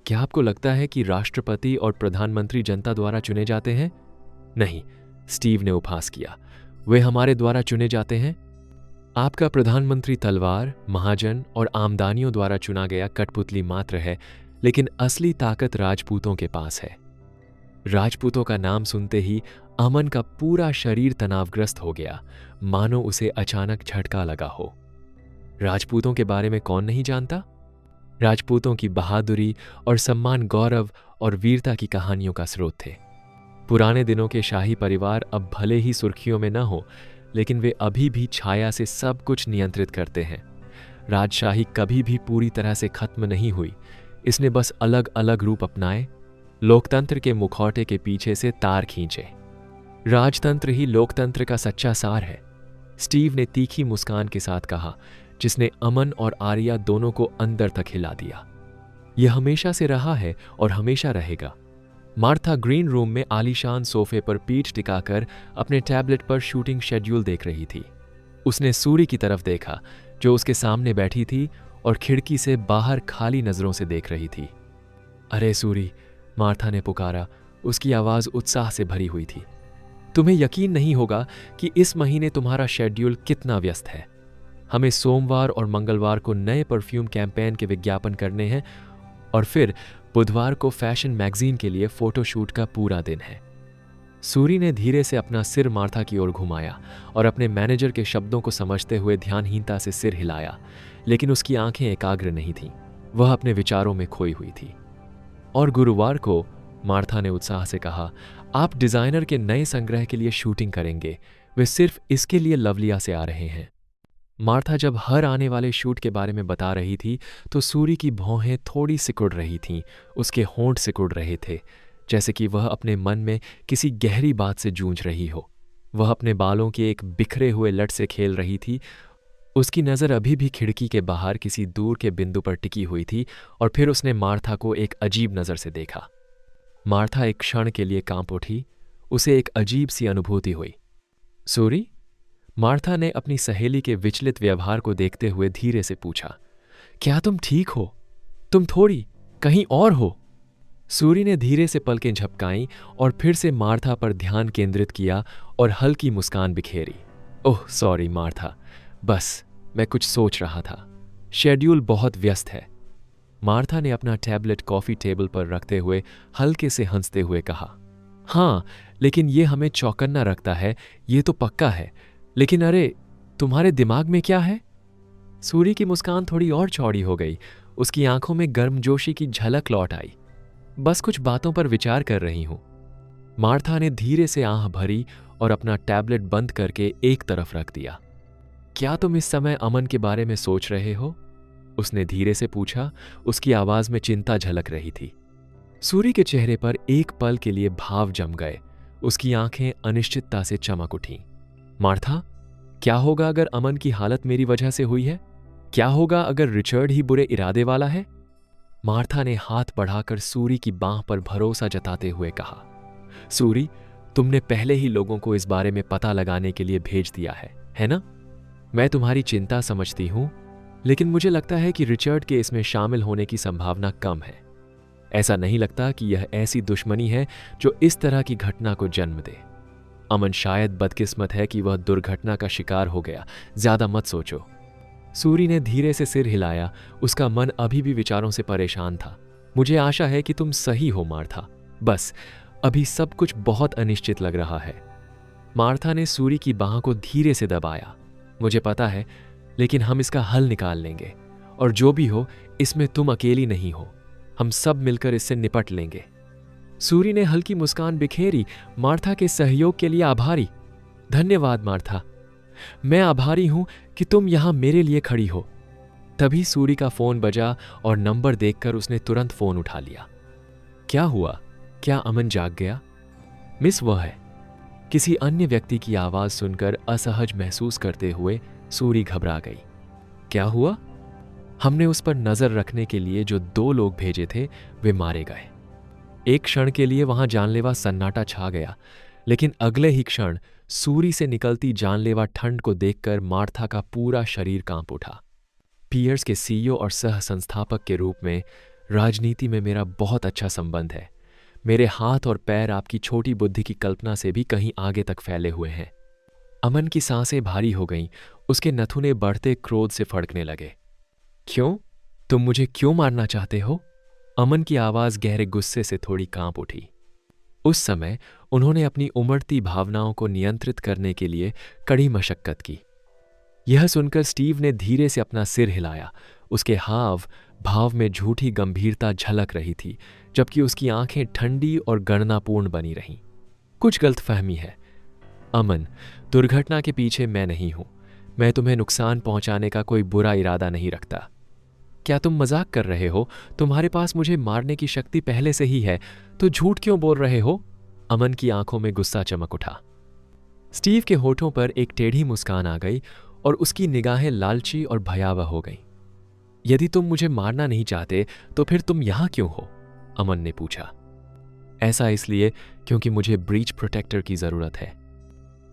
क्या आपको लगता है कि राष्ट्रपति और प्रधानमंत्री जनता द्वारा चुने जाते हैं? नहीं, स्टीव ने उपहास किया। वे हमारे द्वारा चुने जाते हैं। आपका प्रधानमंत्री तलवार, महाजन और आमदानियों द्वारा चुना गया कठपुतली मात्र है, लेकिन असली ताकत राजपूतों के पास है। राजपूतों का नाम सुनते ही अमन का पूरा शरीर तनावग्रस्त हो गया, मानो उसे अचानक झटका लगा हो। राजपूतों के बारे में कौन नहीं जानता? राजपूतों की बहादुरी और सम्मान गौरव और वीरता की कहानियों का स्रोत थे। पुराने दिनों के शाही परिवार अब भले ही सुर्खियों में न हो, लेकिन वे अभी भी छाया से सब कुछ नियंत्रित करते हैं। राजशाही कभी भी पूरी तरह से खत्म नहीं हुई, इसने बस अलग अलग रूप अपनाए, लोकतंत्र के मुखौटे के पीछे से तार खींचे। राजतंत्र ही लोकतंत्र का सच्चा सार है, स्टीव ने तीखी मुस्कान के साथ कहा, जिसने अमन और आर्या दोनों को अंदर तक हिला दिया। यह हमेशा से रहा है और हमेशा रहेगा। मार्था ग्रीन रूम में आलीशान सोफे पर पीठ टिकाकर अपने टैबलेट पर शूटिंग शेड्यूल देख रही थी। उसने सूरी की तरफ देखा, जो उसके सामने बैठी थी और खिड़की से बाहर खाली नजरों से देख रही थी। अरे सूरी, मार्था ने पुकारा, उसकी आवाज उत्साह से भरी हुई थी। तुम्हें यकीन नहीं होगा कि इस महीने तुम्हारा शेड्यूल कितना व्यस्त है। हमें सोमवार और मंगलवार को नए परफ्यूम कैंपेन के विज्ञापन करने हैं और फिर बुधवार को फैशन मैगजीन के लिए फोटोशूट का पूरा दिन है। सूरी ने धीरे से अपना सिर मार्था की ओर घुमाया और अपने मैनेजर के शब्दों को समझते हुए ध्यानहीनता से सिर हिलाया, लेकिन उसकी आंखें एकाग्र नहीं थीं। वह अपने विचारों में खोई हुई थी। और गुरुवार को, मार्था ने उत्साह से कहा, आप डिजाइनर के नए संग्रह के लिए शूटिंग करेंगे। वे सिर्फ इसके लिए लवलिया से आ रहे हैं। मार्था जब हर आने वाले शूट के बारे में बता रही थी तो सूरी की भौहें थोड़ी सिकुड़ रही थीं, उसके होंठ सिकुड़ रहे थे, जैसे कि वह अपने मन में किसी गहरी बात से जूझ रही हो। वह अपने बालों के एक बिखरे हुए लट से खेल रही थी। उसकी नज़र अभी भी खिड़की के बाहर किसी दूर के बिंदु पर टिकी हुई थी और फिर उसने मार्था को एक अजीब नज़र से देखा। मार्था एक क्षण के लिए कांप उठी। उसे एक अजीब सी अनुभूति हुई। सूरी? मार्था ने अपनी सहेली के विचलित व्यवहार को देखते हुए धीरे से पूछा, क्या तुम ठीक हो? तुम थोड़ी कहीं और हो? सूरी ने धीरे से पलकें झपकाईं और फिर से मार्था पर ध्यान केंद्रित किया और हल्की मुस्कान बिखेरी। ओह सॉरी मार्था, बस मैं कुछ सोच रहा था। शेड्यूल बहुत व्यस्त है। मार्था ने अपना टैबलेट कॉफी टेबल पर रखते हुए हल्के से हंसते हुए कहा, हाँ, लेकिन ये हमें चौकन्ना रखता है, ये तो पक्का है। लेकिन अरे, तुम्हारे दिमाग में क्या है? सूरी की मुस्कान थोड़ी और चौड़ी हो गई। उसकी आंखों में गर्मजोशी की झलक लौट आई। बस कुछ बातों पर विचार कर रही हूं। मार्था ने धीरे से आह भरी और अपना टैबलेट बंद करके एक तरफ रख दिया। क्या तुम इस समय अमन के बारे में सोच रहे हो? उसने धीरे से पूछा। उसकी आवाज में चिंता झलक रही थी। सूरी के चेहरे पर एक पल के लिए भाव जम गए। उसकी आंखें अनिश्चितता से चमक उठीं। मार्था, क्या होगा अगर अमन की हालत मेरी वजह से हुई है? क्या होगा अगर रिचर्ड ही बुरे इरादे वाला है? मार्था ने हाथ बढ़ाकर सूरी की बांह पर भरोसा जताते हुए कहा, सूरी, तुमने पहले ही लोगों को इस बारे में पता लगाने के लिए भेज दिया है ना? मैं तुम्हारी चिंता समझती हूं, लेकिन मुझे लगता है कि रिचर्ड के इसमें शामिल होने की संभावना कम है। ऐसा नहीं लगता कि यह ऐसी दुश्मनी है जो इस तरह की घटना को जन्म दे। अमन शायद बदकिस्मत है कि वह दुर्घटना का शिकार हो गया। ज्यादा मत सोचो। सूरी ने धीरे से सिर हिलाया। उसका मन अभी भी विचारों से परेशान था। मुझे आशा है कि तुम सही हो मार्था। बस अभी सब कुछ बहुत अनिश्चित लग रहा है। मार्था ने सूरी की बाह को धीरे से दबाया। मुझे पता है, लेकिन हम इसका हल निकाल लेंगे। और जो भी हो, इसमें तुम अकेली नहीं हो। हम सब मिलकर इससे निपट लेंगे। सूरी ने हल्की मुस्कान बिखेरी। मार्था के सहयोग के लिए आभारी। धन्यवाद मार्था। मैं आभारी हूं कि तुम यहां मेरे लिए खड़ी हो। तभी सूरी का फोन बजा और नंबर देखकर उसने तुरंत फोन उठा लिया। क्या हुआ? क्या अमन जाग गया? मिस, वह है। किसी अन्य व्यक्ति की आवाज सुनकर असहज महसूस करते हुए सूरी घबरा गई। क्या हुआ? हमने उस पर नजर रखने के लिए जो 2 लोग भेजे थे, वे मारे गए। एक क्षण के लिए वहां जानलेवा सन्नाटा छा गया, लेकिन अगले ही क्षण सूरी से निकलती जानलेवा ठंड को देखकर मार्था का पूरा शरीर कांप उठा। पियर्स के सीईओ और सह संस्थापक के रूप में राजनीति में मेरा बहुत अच्छा संबंध है। मेरे हाथ और पैर आपकी छोटी बुद्धि की कल्पना से भी कहीं आगे तक फैले हुए हैं। अमन की सांसें भारी हो गईं, उसके नथुने बढ़ते क्रोध से फड़कने लगे। क्यों? तुम मुझे क्यों मारना चाहते हो? अमन की आवाज गहरे गुस्से से थोड़ी कांप उठी। उस समय उन्होंने अपनी उमड़ती भावनाओं को नियंत्रित करने के लिए कड़ी मशक्कत की। यह सुनकर स्टीव ने धीरे से अपना सिर हिलाया। उसके हाव भाव में झूठी गंभीरता झलक रही थी, जबकि उसकी आंखें ठंडी और गणनापूर्ण बनी रहीं। कुछ गलतफहमी है अमन, दुर्घटना के पीछे मैं नहीं हूं। मैं तुम्हें नुकसान पहुंचाने का कोई बुरा इरादा नहीं रखता। क्या तुम मजाक कर रहे हो? तुम्हारे पास मुझे मारने की शक्ति पहले से ही है, तो झूठ क्यों बोल रहे हो? अमन की आंखों में गुस्सा चमक उठा। स्टीव के होठों पर एक टेढ़ी मुस्कान आ गई और उसकी निगाहें लालची और भयावह हो गईं। यदि तुम मुझे मारना नहीं चाहते तो फिर तुम यहां क्यों हो? अमन ने पूछा। ऐसा इसलिए क्योंकि मुझे ब्रीच प्रोटेक्टर की जरूरत है।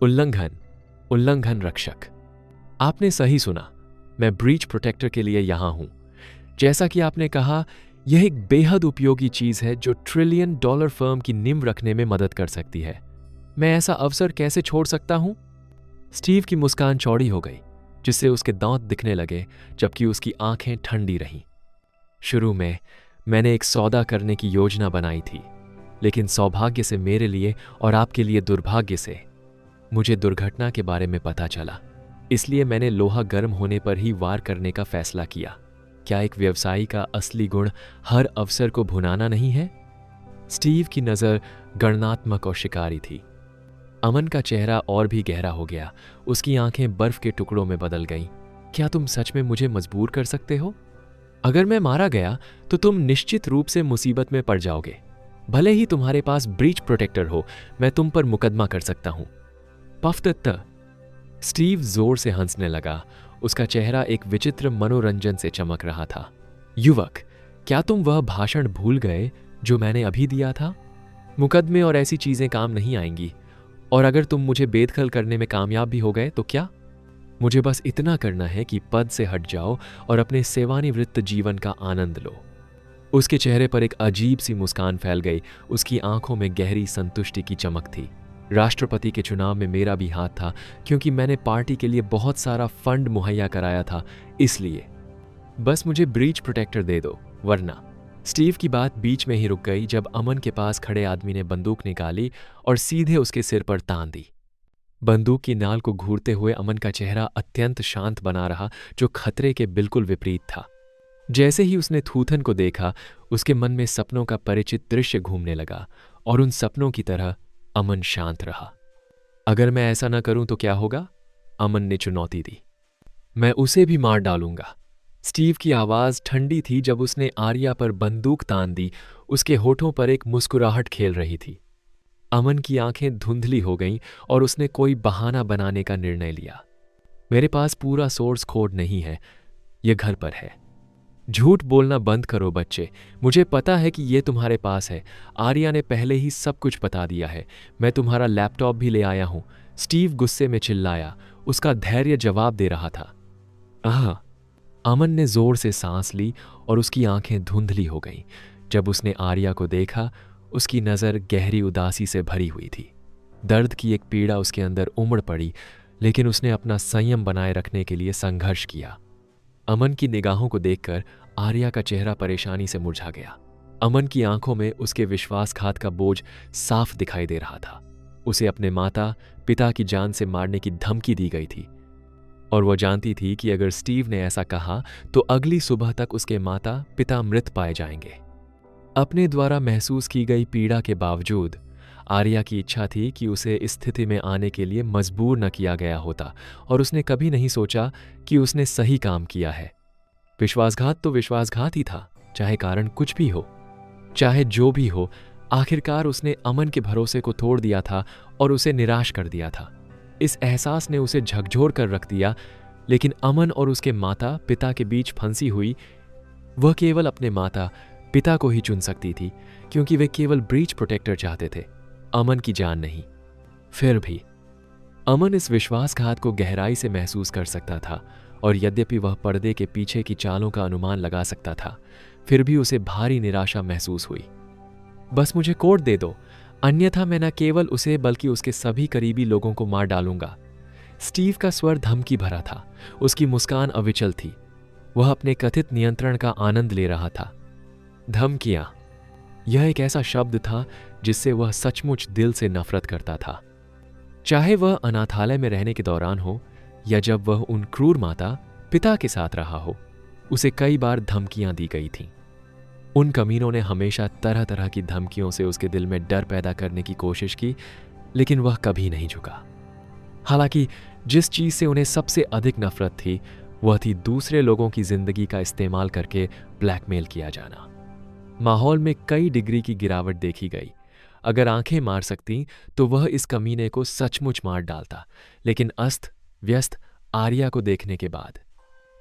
उल्लंघन रक्षक। आपने सही सुना, मैं ब्रीच प्रोटेक्टर के लिए यहां हूं। जैसा कि आपने कहा, यह एक बेहद उपयोगी चीज है जो $1 ट्रिलियन फर्म की नींव रखने में मदद कर सकती है। मैं ऐसा अवसर कैसे छोड़ सकता हूं? स्टीव की मुस्कान चौड़ी हो गई, जिससे उसके दांत दिखने लगे, जबकि उसकी आंखें ठंडी रहीं। शुरू में मैंने एक सौदा करने की योजना बनाई थी, लेकिन सौभाग्य से मेरे लिए और आपके लिए दुर्भाग्य से मुझे दुर्घटना के बारे में पता चला। इसलिए मैंने लोहा गर्म होने पर ही वार करने का फैसला किया। क्या एक व्यवसायी का असली गुण हर अवसर को भुनाना नहीं है? स्टीव की नजर गणनात्मक और शिकारी थी। अमन का चेहरा और भी गहरा हो गया। उसकी आंखें बर्फ के टुकड़ों में बदल गईं। क्या तुम सच में मुझे मजबूर कर सकते हो? अगर मैं मारा गया तो तुम निश्चित रूप से मुसीबत में पड़ जाओगे। भले ही तुम्हारे पास ब्रीच प्रोटेक्टर हो, मैं तुम पर मुकदमा कर सकता हूं। पफ्तत्त। स्टीव जोर से हंसने लगा। उसका चेहरा एक विचित्र मनोरंजन से चमक रहा था। युवक, क्या तुम वह भाषण भूल गए जो मैंने अभी दिया था? मुकदमे और ऐसी चीजें काम नहीं आएंगी। और अगर तुम मुझे बेदखल करने में कामयाब भी हो गए तो क्या? मुझे बस इतना करना है कि पद से हट जाओ और अपने सेवानिवृत्त जीवन का आनंद लो। उसके चेहरे पर एक अजीब सी मुस्कान फैल गई। उसकी आंखों में गहरी संतुष्टि की चमक थी। राष्ट्रपति के चुनाव में मेरा भी हाथ था, क्योंकि मैंने पार्टी के लिए बहुत सारा फंड मुहैया कराया था। इसलिए बस मुझे ब्रीच प्रोटेक्टर दे दो, वरना। स्टीव की बात बीच में ही रुक गई जब अमन के पास खड़े आदमी ने बंदूक निकाली और सीधे उसके सिर पर तान दी। बंदूक की नाल को घूरते हुए अमन का चेहरा अत्यंत शांत बना रहा, जो खतरे के बिल्कुल विपरीत था। जैसे ही उसने थूथन को देखा, उसके मन में सपनों का परिचित दृश्य घूमने लगा, और उन सपनों की तरह अमन शांत रहा। अगर मैं ऐसा न करूं तो क्या होगा? अमन ने चुनौती दी। मैं उसे भी मार डालूंगा। स्टीव की आवाज ठंडी थी जब उसने आर्या पर बंदूक तान दी। उसके होठों पर एक मुस्कुराहट खेल रही थी। अमन की आंखें धुंधली हो गईं और उसने कोई बहाना बनाने का निर्णय लिया। मेरे पास पूरा सोर्स कोड नहीं है, यह घर पर है। झूठ बोलना बंद करो बच्चे, मुझे पता है कि ये तुम्हारे पास है। आर्या ने पहले ही सब कुछ बता दिया है। मैं तुम्हारा लैपटॉप भी ले आया हूं। स्टीव गुस्से में चिल्लाया। उसका धैर्य जवाब दे रहा था। आह! अमन ने जोर से सांस ली और उसकी आंखें धुंधली हो गईं। जब उसने आर्या को देखा, उसकी नज़र गहरी उदासी से भरी हुई थी। दर्द की एक पीड़ा उसके अंदर उमड़ पड़ी, लेकिन उसने अपना संयम बनाए रखने के लिए संघर्ष किया। अमन की निगाहों को देखकर आर्या का चेहरा परेशानी से मुरझा गया। अमन की आंखों में उसके विश्वासघात का बोझ साफ दिखाई दे रहा था। उसे अपने माता पिता की जान से मारने की धमकी दी गई थी, और वह जानती थी कि अगर स्टीव ने ऐसा कहा तो अगली सुबह तक उसके माता पिता मृत पाए जाएंगे। अपने द्वारा महसूस की गई पीड़ा के बावजूद आर्या की इच्छा थी कि उसे इस स्थिति में आने के लिए मजबूर न किया गया होता, और उसने कभी नहीं सोचा कि उसने सही काम किया है। विश्वासघात तो विश्वासघात ही था, चाहे कारण कुछ भी हो, चाहे जो भी हो। आखिरकार उसने अमन के भरोसे को तोड़ दिया था और उसे निराश कर दिया था। इस एहसास ने उसे झकझोर कर रख दिया। लेकिन अमन और उसके माता पिता के बीच फंसी हुई वह केवल अपने माता पिता को ही चुन सकती थी, क्योंकि वे केवल ब्रीच प्रोटेक्टर चाहते थे, अमन की जान नहीं। फिर भी अमन इस विश्वासघात को गहराई से महसूस कर सकता था, और यद्यपि वह पर्दे के पीछे की चालों का अनुमान लगा सकता था, फिर भी उसे भारी निराशा महसूस हुई। बस मुझे कोड दे दो, अन्यथा मैं न केवल उसे बल्कि उसके सभी करीबी लोगों को मार डालूंगा। स्टीव का स्वर धमकी भरा था, उसकी मुस्कान अविचल थी। वह अपने कथित नियंत्रण का आनंद ले रहा था। धमकियां, यह एक ऐसा शब्द था जिससे वह सचमुच दिल से नफरत करता था। चाहे वह अनाथालय में रहने के दौरान हो या जब वह उन क्रूर माता पिता के साथ रहा हो, उसे कई बार धमकियां दी गई थीं। उन कमीनों ने हमेशा तरह तरह की धमकियों से उसके दिल में डर पैदा करने की कोशिश की, लेकिन वह कभी नहीं झुका। हालांकि जिस चीज से उन्हें सबसे अधिक नफरत थी, वह थी दूसरे लोगों की जिंदगी का इस्तेमाल करके ब्लैकमेल किया जाना। माहौल में कई डिग्री की गिरावट देखी गई। अगर आंखें मार सकती तो वह इस कमीने को सचमुच मार डालता, लेकिन अस्त व्यस्त आर्या को देखने के बाद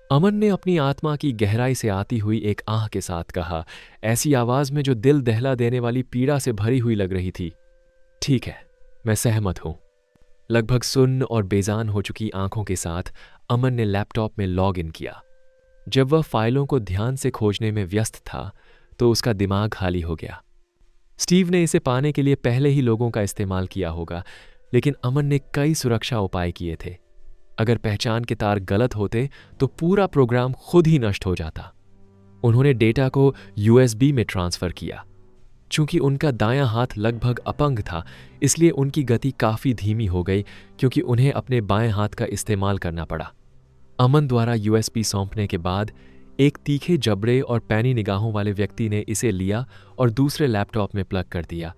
अमन ने अपनी आत्मा की गहराई से आती हुई एक आह के साथ कहा, ऐसी आवाज में जो दिल दहला देने वाली पीड़ा से भरी हुई लग रही थी, ठीक है, मैं सहमत हूं। लगभग सुन्न और बेजान हो चुकी आंखों के साथ अमन ने लैपटॉप में लॉग इन किया। जब वह फाइलों को ध्यान से खोजने में व्यस्त था तो उसका दिमाग खाली हो गया। स्टीव ने इसे पाने के लिए पहले ही लोगों का इस्तेमाल किया होगा, लेकिन अमन ने कई सुरक्षा उपाय किए थे। अगर पहचान के तार गलत होते तो पूरा प्रोग्राम खुद ही नष्ट हो जाता। उन्होंने डेटा को यूएसबी में ट्रांसफर किया। चूंकि उनका दायां हाथ लगभग अपंग था, इसलिए उनकी गति काफी धीमी हो गई क्योंकि उन्हें अपने बाएं हाथ का इस्तेमाल करना पड़ा। अमन द्वारा यूएसबी सौंपने के बाद एक तीखे जबड़े और पैनी निगाहों वाले व्यक्ति ने इसे लिया और दूसरे लैपटॉप में प्लग कर दिया।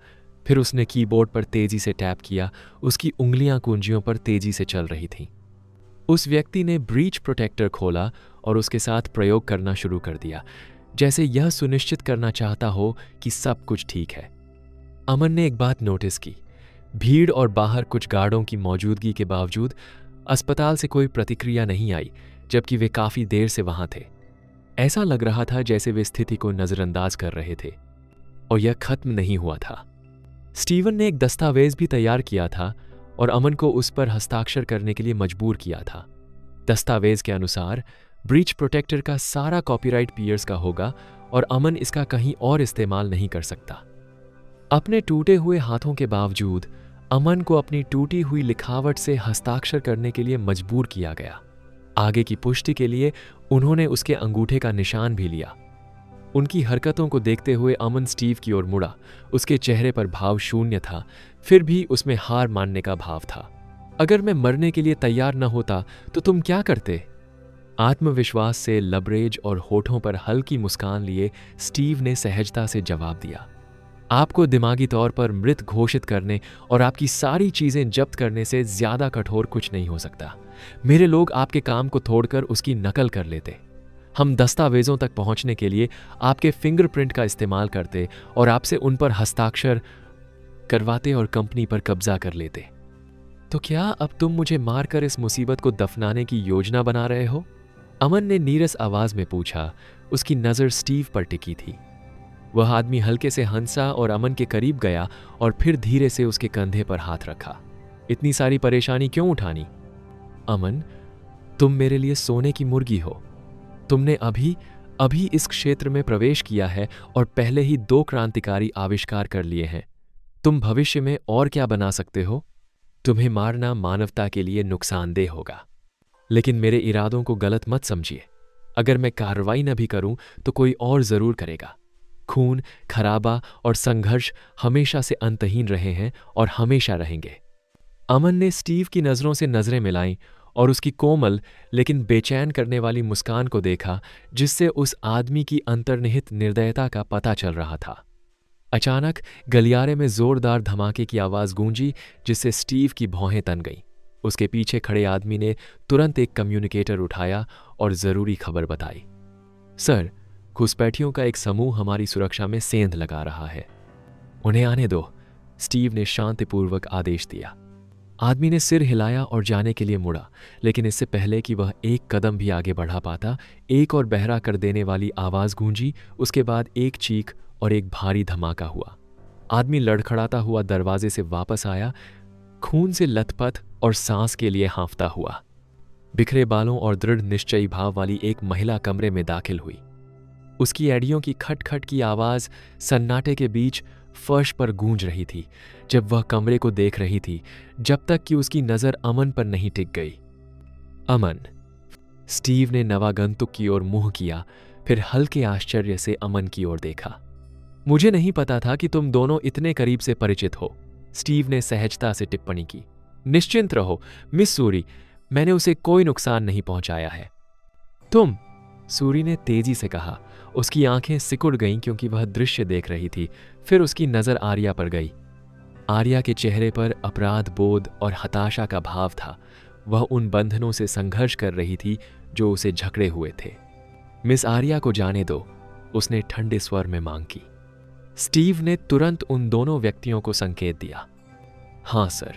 फिर उसने कीबोर्ड पर तेजी से टैप किया। उसकी उंगलियां कुंजियों पर तेजी से चल रही थीं। उस व्यक्ति ने ब्रीच प्रोटेक्टर खोला और उसके साथ प्रयोग करना शुरू कर दिया, जैसे यह सुनिश्चित करना चाहता हो कि सब कुछ ठीक है। अमन ने एक बात नोटिस की, भीड़ और बाहर कुछ गार्डों की मौजूदगी के बावजूद अस्पताल से कोई प्रतिक्रिया नहीं आई, जबकि वे काफी देर से वहां थे। ऐसा लग रहा था जैसे वे स्थिति को नजरअंदाज कर रहे थे और यह खत्म नहीं हुआ था। स्टीवन ने एक दस्तावेज भी तैयार किया था और अमन को उस पर हस्ताक्षर करने के लिए मजबूर किया था। दस्तावेज के अनुसार ब्रीच प्रोटेक्टर का सारा कॉपीराइट पियर्स का होगा और अमन इसका कहीं और इस्तेमाल नहीं कर सकता। अपने टूटे हुए हाथों के बावजूद अमन को अपनी टूटी हुई लिखावट से हस्ताक्षर करने के लिए मजबूर किया गया। आगे की पुष्टि के लिए उन्होंने उसके अंगूठे का निशान भी लिया। उनकी हरकतों को देखते हुए अमन स्टीव की ओर मुड़ा। उसके चेहरे पर भाव शून्य था, फिर भी उसमें हार मानने का भाव था। अगर मैं मरने के लिए तैयार न होता तो तुम क्या करते? आत्मविश्वास से लबरेज और होठों पर हल्की मुस्कान लिए स्टीव ने सहजता से जवाब दिया, आपको दिमागी तौर पर मृत घोषित करने और आपकी सारी चीजें जब्त करने से ज्यादा कठोर कुछ नहीं हो सकता। मेरे लोग आपके काम को तोड़कर उसकी नकल कर लेते। हम दस्तावेजों तक पहुंचने के लिए आपके फिंगरप्रिंट का इस्तेमाल करते और आपसे उन पर हस्ताक्षर करवाते और कंपनी पर कब्जा कर लेते। तो क्या अब तुम मुझे मारकर इस मुसीबत को दफनाने की योजना बना रहे हो? अमन ने नीरस आवाज में पूछा। उसकी नजर स्टीव पर टिकी थी। वह आदमी हल्के से हंसा और अमन के करीब गया और फिर धीरे से उसके कंधे पर हाथ रखा। इतनी सारी परेशानी क्यों उठानी? अमन, तुम मेरे लिए सोने की मुर्गी हो। तुमने अभी इस क्षेत्र में प्रवेश किया है और पहले ही 2 क्रांतिकारी आविष्कार कर लिए हैं। तुम भविष्य में और क्या बना सकते हो? तुम्हें मारना मानवता के लिए नुकसानदेह होगा, लेकिन मेरे इरादों को गलत मत समझिए। अगर मैं कार्रवाई न भी करूं तो कोई और जरूर करेगा। खून, खराबा और संघर्ष हमेशा से अंतहीन रहे हैं और हमेशा रहेंगे। अमन ने स्टीव की नजरों से नजरें मिलाईं और उसकी कोमल लेकिन बेचैन करने वाली मुस्कान को देखा, जिससे उस आदमी की अंतर्निहित निर्दयता का पता चल रहा था। अचानक गलियारे में जोरदार धमाके की आवाज गूंजी, जिससे स्टीव की भौहें तन गईं। उसके पीछे खड़े आदमी ने तुरंत एक कम्युनिकेटर उठाया और जरूरी खबर बताई। सर, घुसपैठियों का एक समूह हमारी सुरक्षा में सेंध लगा रहा है। उन्हें आने दो, स्टीव ने शांतिपूर्वक आदेश दिया। आदमी ने सिर हिलाया और जाने के लिए मुड़ा, लेकिन इससे पहले कि वह एक कदम भी आगे बढ़ा पाता, एक और बहरा कर देने वाली आवाज गूंजी। उसके बाद एक चीख और एक भारी धमाका हुआ। आदमी लड़खड़ाता हुआ दरवाजे से वापस आया, खून से लथपथ और सांस के लिए हांफता हुआ। बिखरे बालों और दृढ़ निश्चयी भाव वाली एक महिला कमरे में दाखिल हुई। उसकी एड़ियों की खटखट की आवाज सन्नाटे के बीच फर्श पर गूंज रही थी जब वह कमरे को देख रही थी, जब तक कि उसकी नजर अमन पर नहीं टिक गई। अमन। स्टीव ने नवागंतुक की ओर मुंह किया, फिर हल्के आश्चर्य से अमन की ओर देखा। मुझे नहीं पता था कि तुम दोनों इतने करीब से परिचित हो, स्टीव ने सहजता से टिप्पणी की। निश्चिंत रहो मिस सूरी, मैंने उसे कोई नुकसान नहीं पहुंचाया है। तुम, सूरी ने तेजी से कहा। उसकी आंखें सिकुड़ गईं क्योंकि वह दृश्य देख रही थी। फिर उसकी नजर आर्या पर गई। आर्या के चेहरे पर अपराध बोध और हताशा का भाव था। वह उन बंधनों से संघर्ष कर रही थी जो उसे जकड़े हुए थे। मिस आर्या को जाने दो, उसने ठंडे स्वर में मांग की। स्टीव ने तुरंत उन दोनों व्यक्तियों को संकेत दिया। हां सर।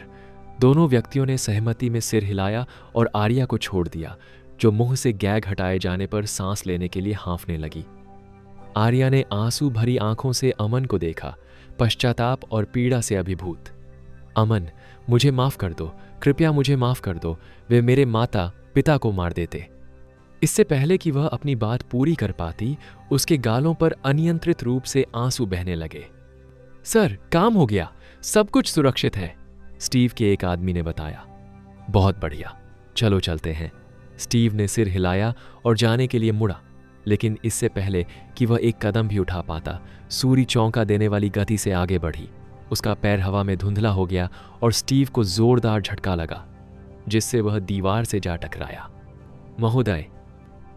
दोनों व्यक्तियों ने सहमति में सिर हिलाया और आर्या को छोड़ दिया, जो मुंह से गैग हटाए जाने पर सांस लेने के लिए हाँफने लगी। आर्या ने आंसू भरी आंखों से अमन को देखा, पश्चाताप और पीड़ा से अभिभूत। अमन, मुझे माफ कर दो, कृपया मुझे माफ कर दो, वे मेरे माता पिता को मार देते। इससे पहले कि वह अपनी बात पूरी कर पाती, उसके गालों पर अनियंत्रित रूप से आंसू बहने लगे। सर, काम हो गया, सब कुछ सुरक्षित है, स्टीव के एक आदमी ने बताया। बहुत बढ़िया, चलो चलते हैं। स्टीव ने सिर हिलाया और जाने के लिए मुड़ा, लेकिन इससे पहले कि वह एक कदम भी उठा पाता, सूरी चौंका देने वाली गति से आगे बढ़ी। उसका पैर हवा में धुंधला हो गया और स्टीव को जोरदार झटका लगा, जिससे वह दीवार से जा टकराया। महोदय,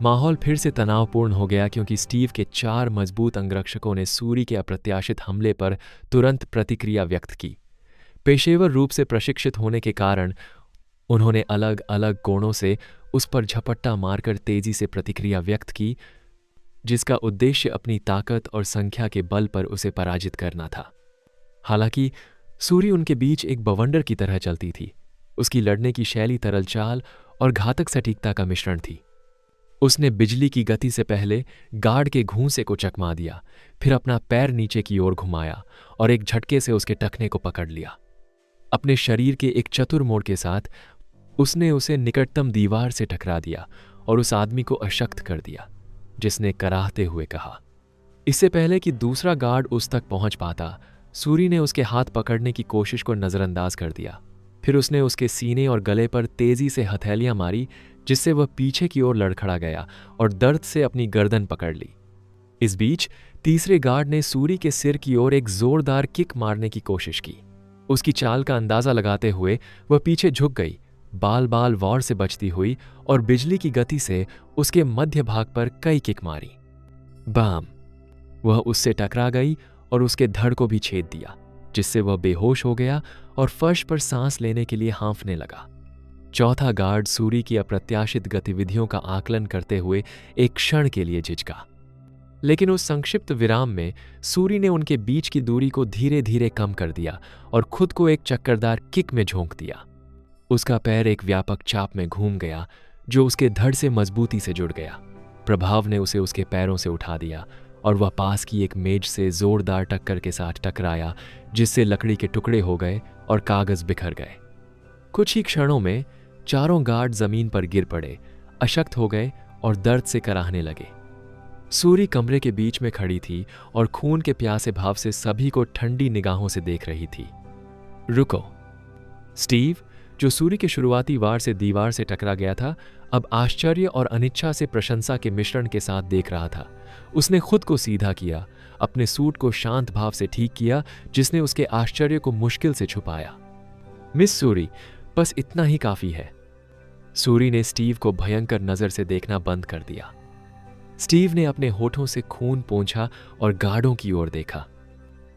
माहौल फिर से तनावपूर्ण हो गया क्योंकि स्टीव के 4 मजबूत अंगरक्षकों ने सूरी के अप्रत्याशित हमले पर तुरंत प्रतिक्रिया व्यक्त की। पेशेवर रूप से प्रशिक्षित होने के कारण उन्होंने अलग अलग कोणों से उस पर झपट्टा मारकर तेजी से प्रतिक्रिया व्यक्त की, जिसका उद्देश्य अपनी ताकत और संख्या के बल पर उसे पराजित करना था। हालांकि सूरी उनके बीच एक बवंडर की तरह चलती थी। उसकी लड़ने की शैली तरल चाल और घातक सटीकता का मिश्रण थी। उसने बिजली की गति से पहले गार्ड के घूंसे को चकमा दिया, फिर अपना पैर नीचे की ओर घुमाया और एक झटके से उसके टखने को पकड़ लिया। अपने शरीर के एक चतुर मोड़ के साथ उसने उसे निकटतम दीवार से टकरा दिया और उस आदमी को अशक्त कर दिया, जिसने कराहते हुए कहा। इससे पहले कि दूसरा गार्ड उस तक पहुंच पाता, सूरी ने उसके हाथ पकड़ने की कोशिश को नजरअंदाज कर दिया। फिर उसने उसके सीने और गले पर तेजी से हथेलियां मारी, जिससे वह पीछे की ओर लड़खड़ा गया और दर्द से अपनी गर्दन पकड़ ली। इस बीच तीसरे गार्ड ने सूरी के सिर की ओर एक जोरदार किक मारने की कोशिश की। उसकी चाल का अंदाजा लगाते हुए वह पीछे झुक गई, बाल बाल वॉर से बचती हुई, और बिजली की गति से उसके मध्य भाग पर कई किक मारी। बाम! वह उससे टकरा गई और उसके धड़ को भी छेद दिया, जिससे वह बेहोश हो गया और फर्श पर सांस लेने के लिए हाँफने लगा। चौथा गार्ड सूरी की अप्रत्याशित गतिविधियों का आकलन करते हुए एक क्षण के लिए झिझका, लेकिन उस संक्षिप्त विराम में सूरी ने उनके बीच की दूरी को धीरे धीरे कम कर दिया और खुद को एक चक्करदार किक में झोंक दिया। उसका पैर एक व्यापक चाप में घूम गया, जो उसके धड़ से मजबूती से जुड़ गया। प्रभाव ने उसे उसके पैरों से उठा दिया और वह पास की एक मेज से जोरदार टक्कर के साथ टकराया, जिससे लकड़ी के टुकड़े हो गए और कागज बिखर गए। कुछ ही क्षणों में चारों गार्ड जमीन पर गिर पड़े, अशक्त हो गए और दर्द से कराहने लगे। सूरी कमरे के बीच में खड़ी थी और खून के प्यासे भाव से सभी को ठंडी निगाहों से देख रही थी। रुको! स्टीव, जो सूरी के शुरुआती वार से दीवार से टकरा गया था, अब आश्चर्य और अनिच्छा से प्रशंसा के मिश्रण के साथ देख रहा था। उसने खुद को सीधा किया, अपने सूट को शांत भाव से ठीक किया, जिसने उसके आश्चर्य को मुश्किल से छुपाया। मिस सूरी, बस इतना ही काफी है। सूरी ने स्टीव को भयंकर नजर से देखना बंद कर दिया। स्टीव ने अपने होठों से खून पोंछा और गार्डों की ओर देखा।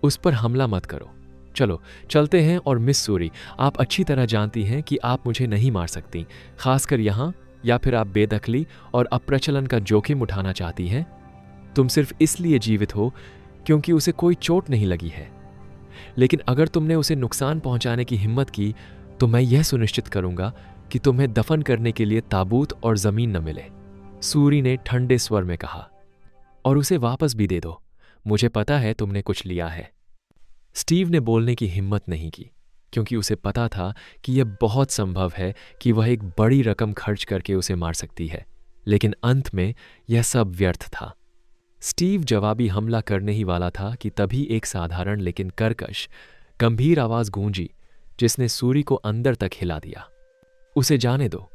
उस पर हमला मत करो, चलो चलते हैं। और मिस सूरी, आप अच्छी तरह जानती हैं कि आप मुझे नहीं मार सकती, खासकर यहां, या फिर आप बेदखली और अप्रचलन का जोखिम उठाना चाहती हैं। तुम सिर्फ इसलिए जीवित हो क्योंकि उसे कोई चोट नहीं लगी है। लेकिन अगर तुमने उसे नुकसान पहुंचाने की हिम्मत की, तो मैं यह सुनिश्चित करूंगा कि तुम्हें दफन करने के लिए ताबूत और जमीन न मिले, सूरी ने ठंडे स्वर में कहा। और उसे वापस भी दे दो, मुझे पता है तुमने कुछ लिया है। स्टीव ने बोलने की हिम्मत नहीं की, क्योंकि उसे पता था कि यह बहुत संभव है कि वह एक बड़ी रकम खर्च करके उसे मार सकती है, लेकिन अंत में यह सब व्यर्थ था। स्टीव जवाबी हमला करने ही वाला था कि तभी एक साधारण लेकिन कर्कश, गंभीर आवाज गूंजी जिसने सूरी को अंदर तक हिला दिया। उसे जाने दो,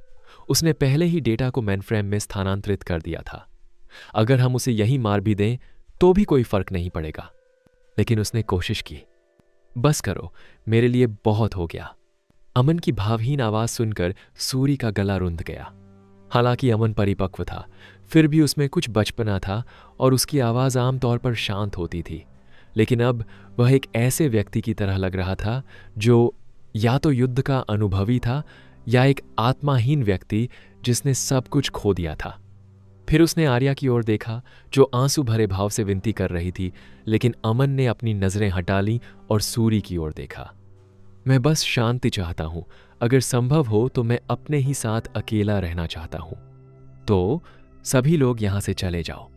उसने पहले ही डेटा को मेनफ्रेम में स्थानांतरित कर दिया था। अगर हम उसे यहीं मार भी दें तो भी कोई फर्क नहीं पड़ेगा। लेकिन उसने कोशिश की। बस करो, मेरे लिए बहुत हो गया। अमन की भावहीन आवाज सुनकर सूरी का गला रुंध गया। हालांकि अमन परिपक्व था, फिर भी उसमें कुछ बचपना था और उसकी आवाज आमतौर पर शांत होती थी। लेकिन अब वह एक ऐसे व्यक्ति की तरह लग रहा था जो या तो युद्ध का अनुभवी था या एक आत्माहीन व्यक्ति जिसने सब कुछ खो दिया था। फिर उसने आर्या की ओर देखा जो आंसू भरे भाव से विनती कर रही थी, लेकिन अमन ने अपनी नजरें हटा लीं और सूरी की ओर देखा। मैं बस शांति चाहता हूं, अगर संभव हो तो मैं अपने ही साथ अकेला रहना चाहता हूं। तो सभी लोग यहां से चले जाओ।